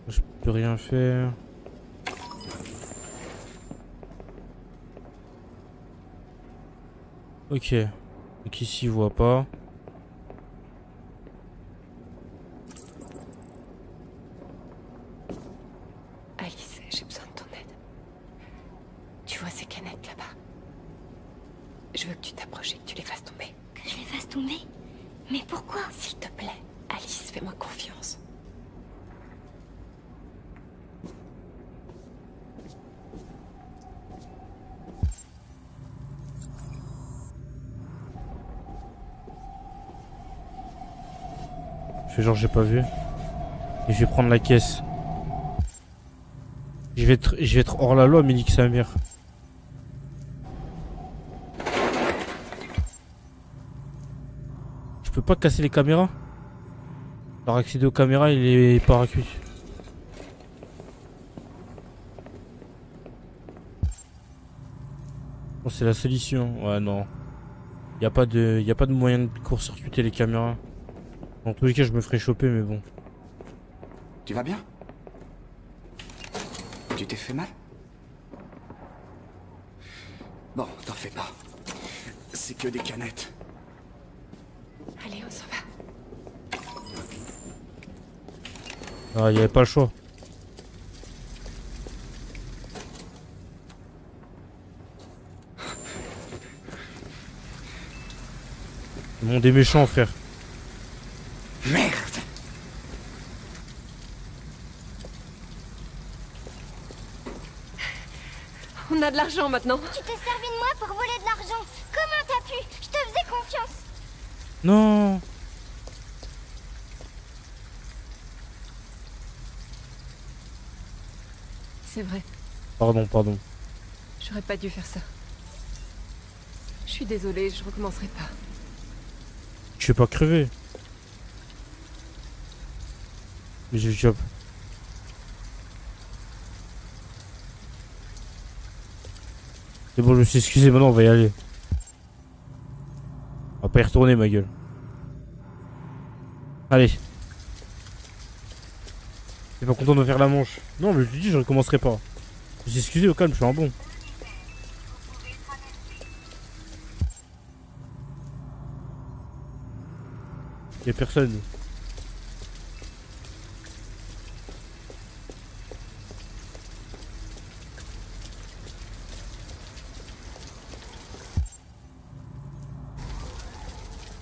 Je peux rien faire. Ok. Donc ici, il voit pas. Alice, j'ai besoin de ton aide. Tu vois ces canettes là-bas? Je veux que tu t'approches et que tu les fasses tomber. Que je les fasse tomber? Mais pourquoi? S'il te plaît, Alice, fais-moi confiance. Je fais genre j'ai pas vu. Et je vais prendre la caisse. Je vais être hors la loi, mais nique sa mère. Je peux pas casser les caméras? Alors accéder aux caméras, il est pas gratuit. Bon, c'est la solution. Ouais, non. Y a pas de moyen de court-circuiter les caméras. Dans tous les cas, je me ferai choper, mais bon. Tu vas bien? Tu t'es fait mal? Bon, t'en fais pas. C'est que des canettes. Allez, on s'en va. Ah, y avait pas le choix. Le monde est méchant, frère. Merde! On a de l'argent maintenant. Tu t'es servi de moi pour voler de l'argent. Comment t'as pu? Je te faisais confiance. Non. C'est vrai. Pardon. J'aurais pas dû faire ça. Je suis désolée, je recommencerai pas. Je vais pas crever. Mais j'ai le job. C'est bon, je me suis excusé, maintenant on va y aller. On va pas y retourner, ma gueule. Allez. T'es pas content de faire la manche? Non, mais je te dis, je recommencerai pas. Je me suis excusé, au calme, je suis un bon. Y'a personne.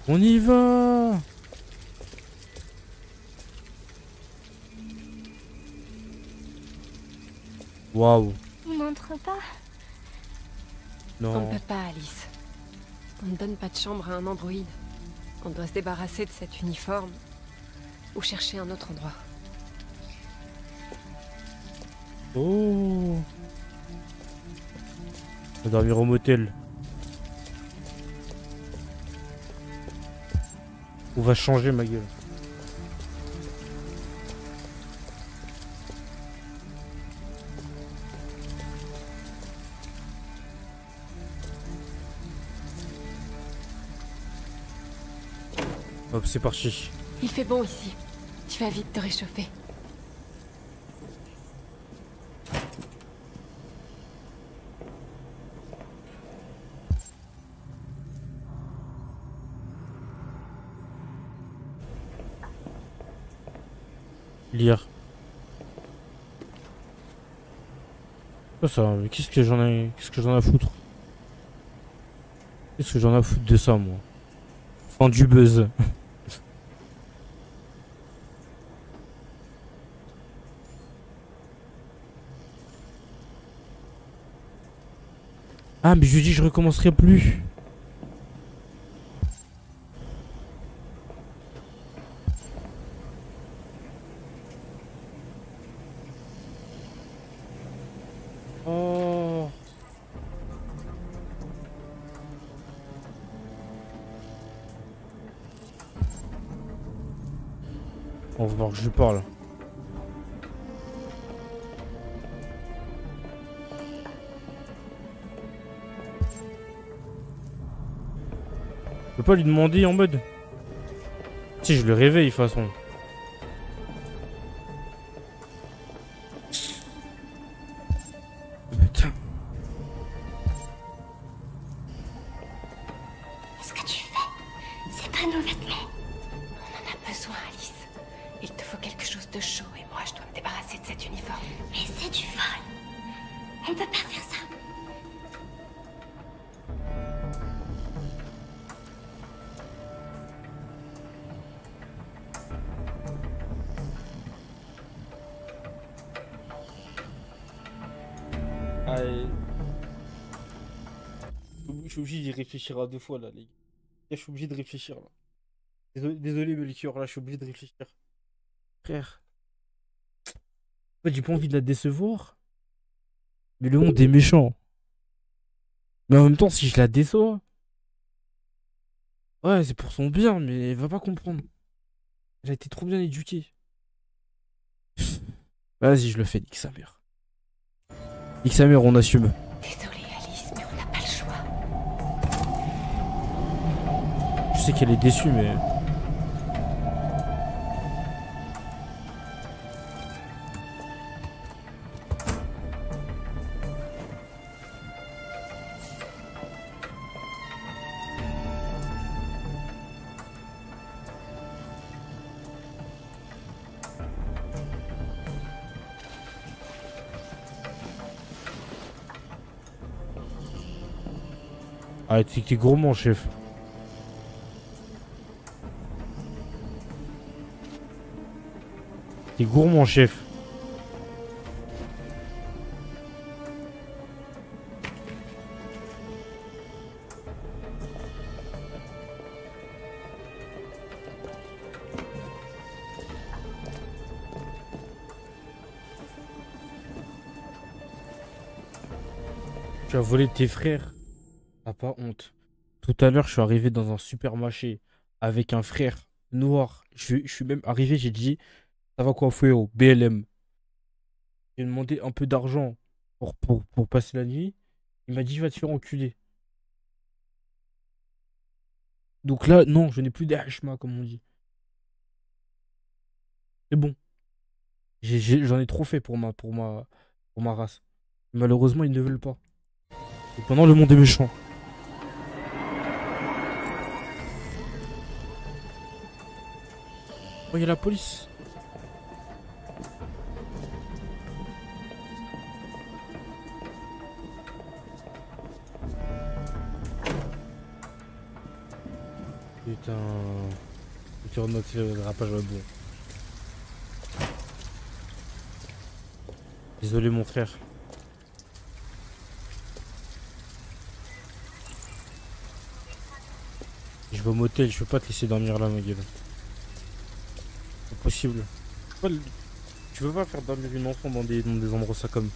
On y va. Waouh. On n'entre pas. Non. On ne peut pas, Alice. On ne donne pas de chambre à un androïde. On doit se débarrasser de cet uniforme ou chercher un autre endroit. Oh. On va dormir au motel. On va changer, ma gueule. Hop, c'est parti. Il fait bon ici. Tu vas vite te réchauffer. Lire. Ça, mais qu'est-ce que j'en ai à foutre? Qu'est-ce que j'en ai à foutre de ça, moi? Enfin, du buzz. Ah, mais je dis je recommencerai plus. Oh. On va voir que je lui parle. Je peux pas lui demander en mode. Si je le réveille de toute façon. Putain. Qu'est-ce que tu fais? C'est pas nos vêtements. On en a besoin, Alice. Il te faut quelque chose de chaud et moi je dois me débarrasser de cet uniforme. Mais c'est du vol. On peut pas faire ça. Allez. Je suis obligé d'y réfléchir à 2 fois là, les gars. Je suis obligé de réfléchir là. Désolé, Melchior, là, je suis obligé de réfléchir. Frère. En fait, j'ai pas envie de la décevoir. Mais le monde est méchant. Mais en même temps, si je la déçois. Ouais, c'est pour son bien, mais elle va pas comprendre. Elle a été trop bien éduquée. Vas-y, je le fais, nique sa mère. Nique sa mère, on assume. Désolée, Alice, mais on n'a pas le choix. Je sais qu'elle est déçue, mais. Ah, t'es gourmand, chef. T'es gourmand, chef. Tu as volé tes frères. T'as pas honte. Tout à l'heure, je suis arrivé dans un supermarché avec un frère noir. Je suis même arrivé, j'ai dit, ça va quoi, frérot? BLM. J'ai demandé un peu d'argent pour passer la nuit. Il m'a dit, va te faire enculer. Donc là, non, je n'ai plus d'HMA, comme on dit. C'est bon. J'en ai trop fait pour ma race. Malheureusement, ils ne veulent pas. Et pendant le monde est méchant. Oh, il y a la police. Putain. Tu renotes le dérapage à bon. Désolé mon frère. Je vais au motel, je peux pas te laisser dormir là, ma gueule. Possible. Tu peux pas faire dormir une enfant dans des endroits ça comme.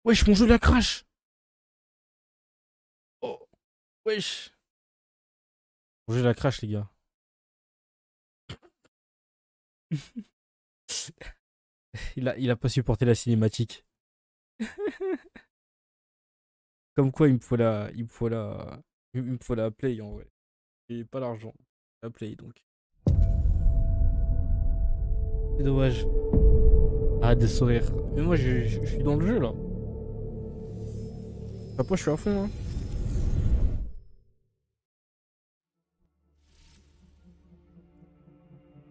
Wesh, mon jeu la crash. Oh, wesh. Mon jeu la crash, les gars. il a pas supporté la cinématique. Comme quoi, il me faut la play en vrai. J'ai pas l'argent. La play donc. C'est dommage. Arrête de sourire. Mais moi, je suis dans le jeu là. Après, je suis à fond. Hein.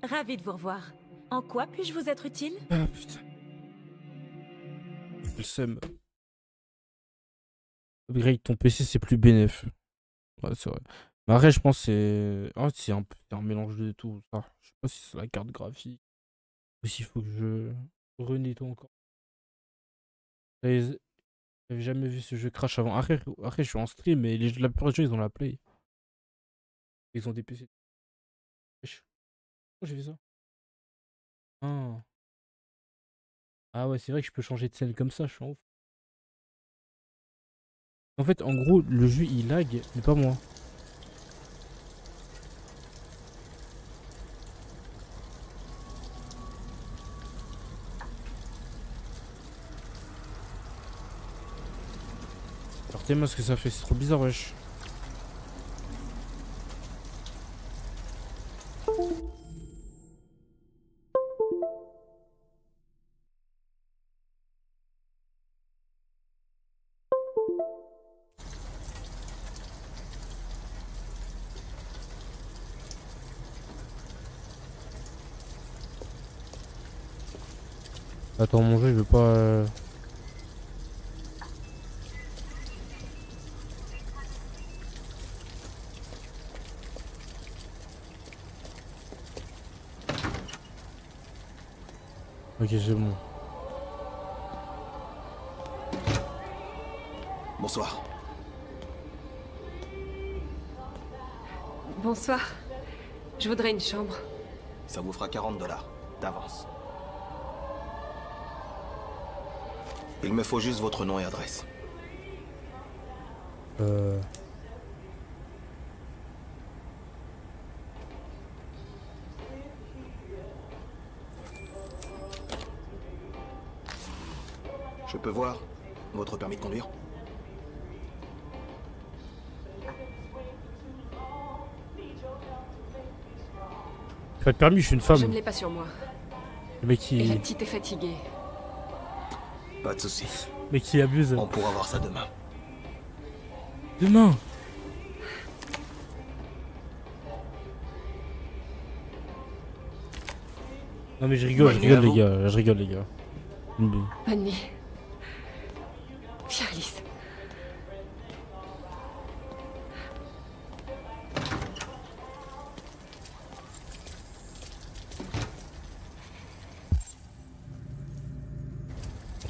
Ravi de vous revoir. En quoi puis-je vous être utile? Ah putain. Le seum. Upgrade ton PC, c'est plus bénéf. Ouais, c'est vrai. Mais après, je pense que c'est. Oh, c'est un mélange de tout. Ça. Je sais pas si c'est la carte graphique. Ou s'il faut que je renettoie encore. J'avais jamais vu ce jeu crash avant. Après je suis en stream et la plupart des gens ils ont la play. Ils ont des PC. Pourquoi j'ai fait ça? Ah ouais, c'est vrai que je peux changer de scène comme ça, je suis en ouf. En fait, en gros, le jeu il lag, mais pas moi. Sortez-moi ce que ça fait, c'est trop bizarre, wesh. Attends, mon jeu, il veut pas. Ok, c'est bon. Bonsoir. Bonsoir. Je voudrais une chambre. Ça vous fera 40 $, d'avance. Il me faut juste votre nom et adresse. Je peux voir votre permis de conduire? Pas de permis, je suis une femme. Je ne l'ai pas sur moi. Le mec qui... Et la petite est fatiguée. Pas de soucis. Mais qui abuse. On pourra voir ça demain. Demain. Non mais je rigole les gars, je rigole les gars. Bonne nuit. Viens Alice.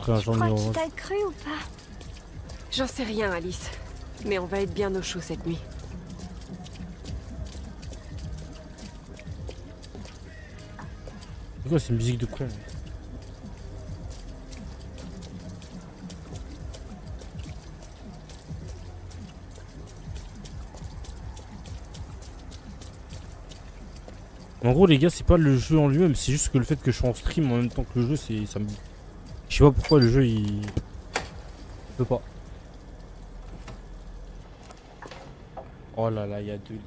Tu crois qu'il t'a cru ou pas? J'en sais rien Alice. Mais on va être bien au chaud cette nuit. C'est quoi, c'est une musique de con? En gros les gars, c'est pas le jeu en lui-même, c'est juste que le fait que je suis en stream en même temps que le jeu, c'est ça me... Je sais pas pourquoi le jeu il peut pas. Oh là là, il y a deux.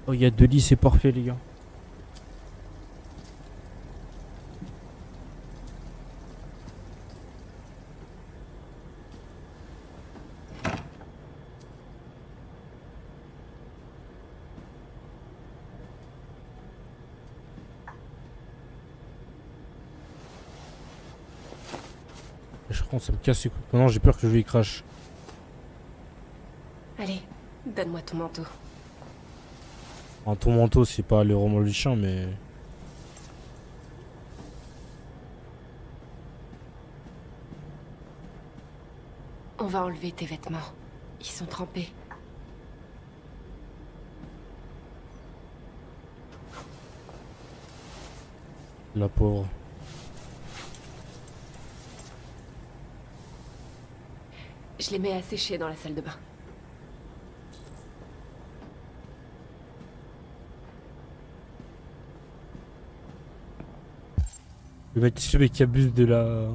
Oh, il y a deux lits, c'est parfait les gars. Je crois que ça me casse les couilles. Maintenant j'ai peur que le jeu il crache. Allez, donne-moi ton manteau. Ton manteau c'est pas le roman du chien mais... On va enlever tes vêtements. Ils sont trempés. La pauvre. Je les mets à sécher dans la salle de bain. Le mec qui abuse de la...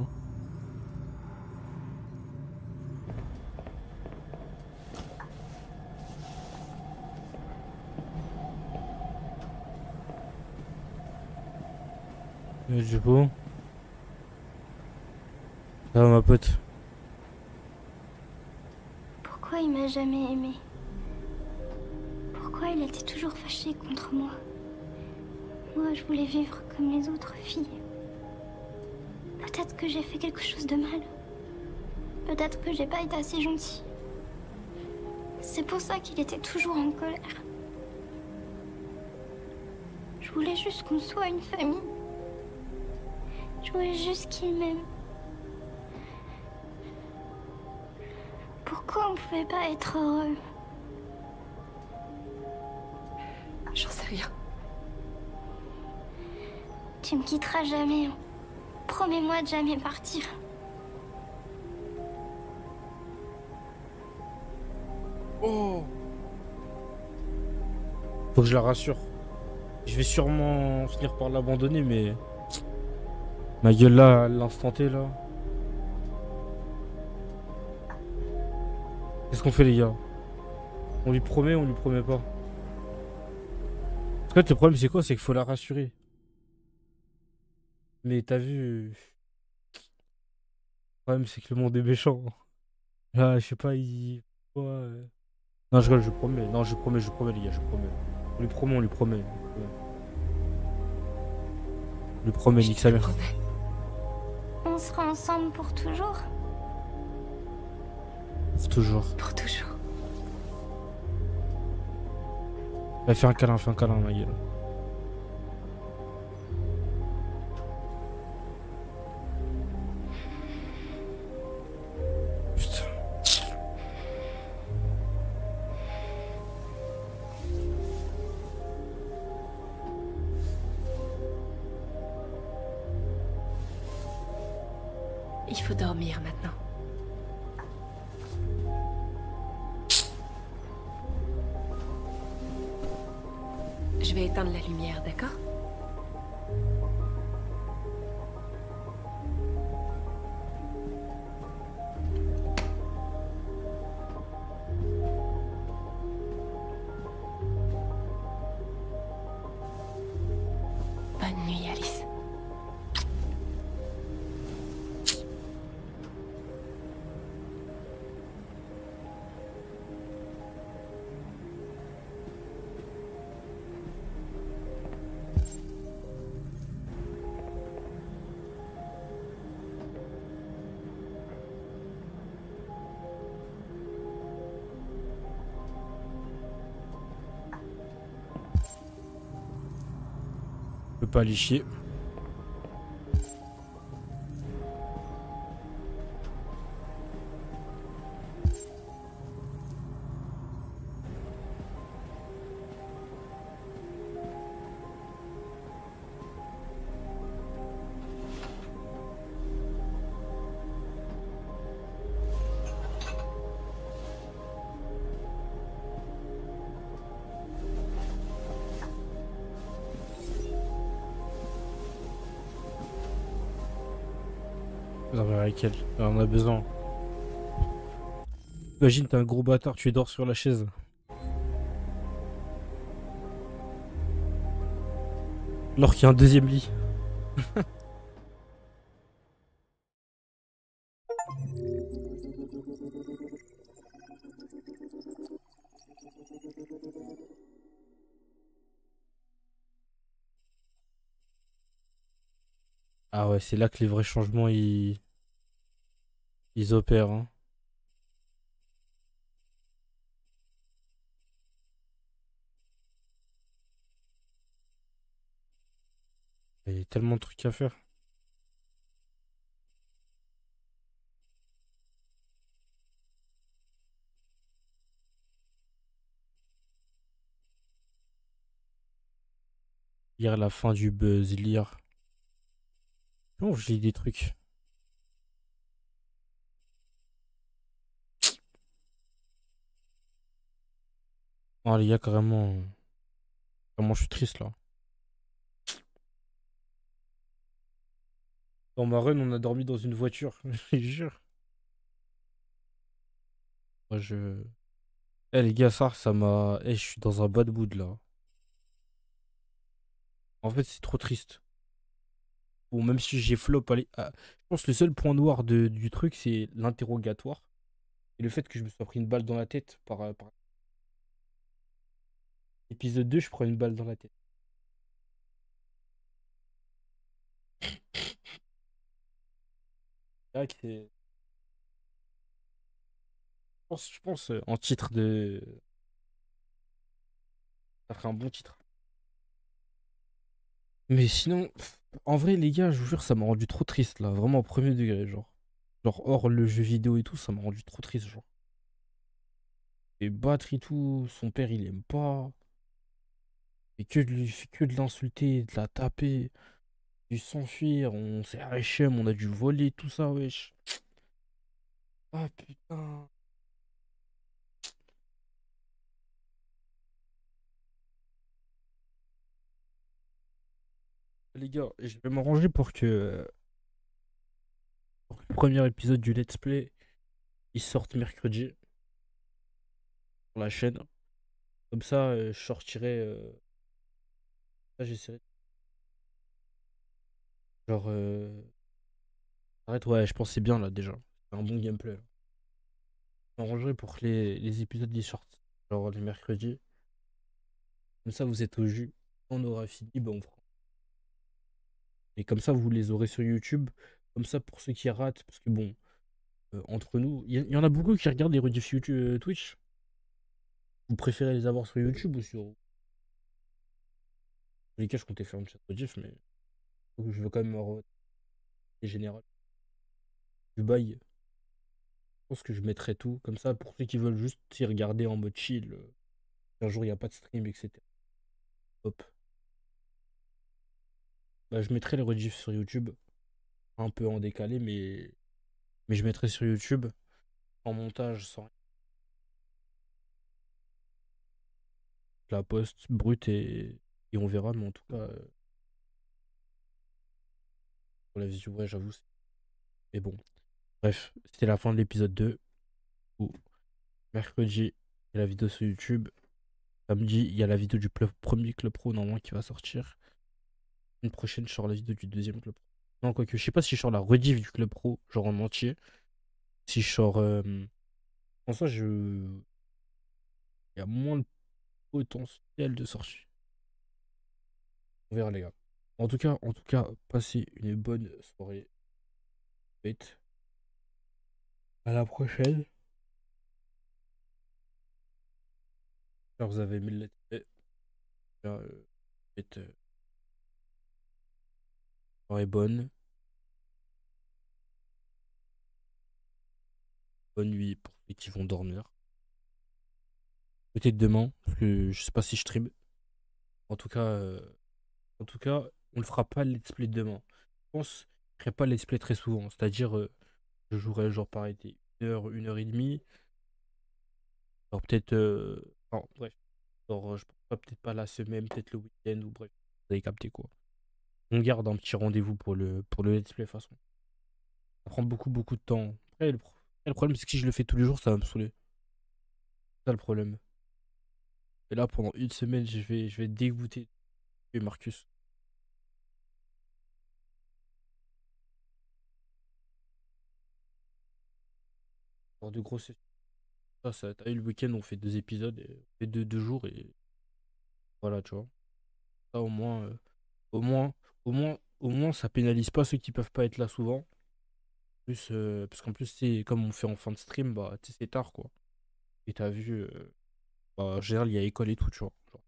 Du coup... Ça va ma pote. Pourquoi il m'a jamais aimé? Pourquoi il était toujours fâché contre moi? Moi, je voulais vivre comme les autres filles. Peut-être que j'ai fait quelque chose de mal. Peut-être que j'ai pas été assez gentille. C'est pour ça qu'il était toujours en colère. Je voulais juste qu'on soit une famille. Je voulais juste qu'il m'aime. Pourquoi on pouvait pas être heureux? J'en sais rien. Tu me quitteras jamais. Hein. Promets-moi de jamais partir. Oh. Faut que je la rassure. Je vais sûrement finir par l'abandonner, mais... Ma gueule là, à l'instant T là... Qu'est-ce qu'on fait les gars? On lui promet, on lui promet pas? En fait le problème c'est quoi? C'est qu'il faut la rassurer. Mais t'as vu... Le problème c'est que le monde est méchant. Là, je sais pas, il... Ouais. Non, je rigole, je promets. Non, je promets les gars, je promets. On lui promet. Le promets, nique sa mère. On sera ensemble pour toujours. Toujours. Pour toujours. Bah, fais un câlin, ma gueule. Putain. Il faut dormir maintenant. Je vais éteindre la lumière, d'accord? Bonne nuit, Alice. Je peux pas aller chier. Dormir avec elle, on en a besoin. Imagine, t'es un gros bâtard, tu dors sur la chaise. Alors qu'il y a un deuxième lit. Ah ouais, c'est là que les vrais changements ils opèrent. Hein. Il y a tellement de trucs à faire. Lire la fin du buzz, lire. Non, je lis des trucs. Oh les gars, carrément. Vraiment, je suis triste là. Dans ma run, on a dormi dans une voiture, je te jure. Moi, je. Eh les gars, ça m'a. Eh, je suis dans un bad mood là. En fait, c'est trop triste. Bon, même si j'ai flop, allez. Je pense que le seul point noir du truc, c'est l'interrogatoire. Et le fait que je me sois pris une balle dans la tête par... Épisode 2, je prends une balle dans la tête. C'est vrai que c'est... Je pense en titre de... Ça ferait un bon titre. Mais sinon, en vrai, les gars, je vous jure, ça m'a rendu trop triste, là. Vraiment au premier degré, genre. Genre, hors le jeu vidéo et tout, ça m'a rendu trop triste, genre. Et battre et tout, son père, il aime pas. Fait que de l'insulter, de la taper, dû s'enfuir, on s'est arraché, on a dû voler, tout ça, wesh. Ah, putain. Les gars, je vais m'arranger pour que le premier épisode du Let's Play il sorte mercredi sur la chaîne. Comme ça, je sortirai. Ça, j'essaierai. Genre. Arrête, ouais, je pense que c'est bien là déjà. C'est un bon gameplay. Là. Je m'arrangerai pour que les épisodes ils sortent. Genre les mercredis. Comme ça, vous êtes au jus. On aura fini, ben on fera. Et comme ça, vous les aurez sur YouTube. Comme ça, pour ceux qui ratent, parce que bon, entre nous, il y en a beaucoup qui regardent les rediffs YouTube, Twitch. Vous préférez les avoir sur YouTube ou sur... Dans les cas, je comptais faire une chat rediff, mais je veux quand même avoir les générales. Du bail. Je pense que je mettrai tout. Comme ça, pour ceux qui veulent juste y regarder en mode chill, un jour il n'y a pas de stream, etc. Hop. Bah, je mettrai les rediffs sur YouTube. Un peu en décalé, mais je mettrai sur YouTube. En montage, sans la poste brute et on verra, mais en tout cas, pour la vision, ouais, j'avoue. Mais bon. Bref, c'était la fin de l'épisode 2. Où mercredi, il y a la vidéo sur YouTube. Samedi, il y a la vidéo du premier Club Pro, normalement, qui va sortir. Une prochaine, je sors la vidéo du deuxième Club Pro. Non, quoique, je sais pas si je sors la rediff du Club Pro, genre en entier. Si je sors. En soi, il y a moins de potentiel de sortie. On verra, les gars. En tout cas, passez une bonne soirée. À la prochaine. J'espère que vous avez aimé le let's play. Soirée bonne. Bonne nuit pour ceux qui vont dormir. Peut-être demain, parce que je sais pas si je stream. En tout cas, on ne fera pas le let's play demain. Je pense que je ne ferai pas le let's play très souvent. C'est-à-dire, je jouerai genre pareil, 1 heure et demie. Alors peut-être. Non, bref. Alors, je pense peut-être pas la semaine, peut-être le week-end, ou bref. Vous avez capté quoi. On garde un petit rendez-vous pour le let's play de toute façon. Ça prend beaucoup de temps. Après, le problème, c'est que si je le fais tous les jours, ça va me saouler. C'est ça le problème. Et là, pendant une semaine, je vais dégoûter Marcus. Alors, de grosses. Ça, t'as eu le week-end, on fait 2 épisodes, et on fait deux jours, et voilà, tu vois. Ça, au moins, ça pénalise pas ceux qui peuvent pas être là souvent. Plus, parce qu'en plus, c'est comme on fait en fin de stream, bah, c'est tard, quoi. Et t'as vu, bah, en général, il y a école et tout, tu vois. Genre,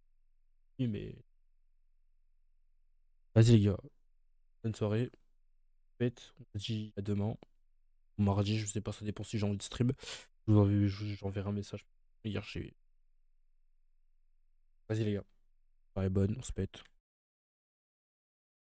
oui, mais. Vas-y, les gars. Bonne soirée. Faites. On se dit à demain. Ou mardi, je sais pas, ça dépend si j'ai envie de stream. J'enverrai un message. Hier, j'ai. Vas-y, les gars. Soirée bonne, on se pète.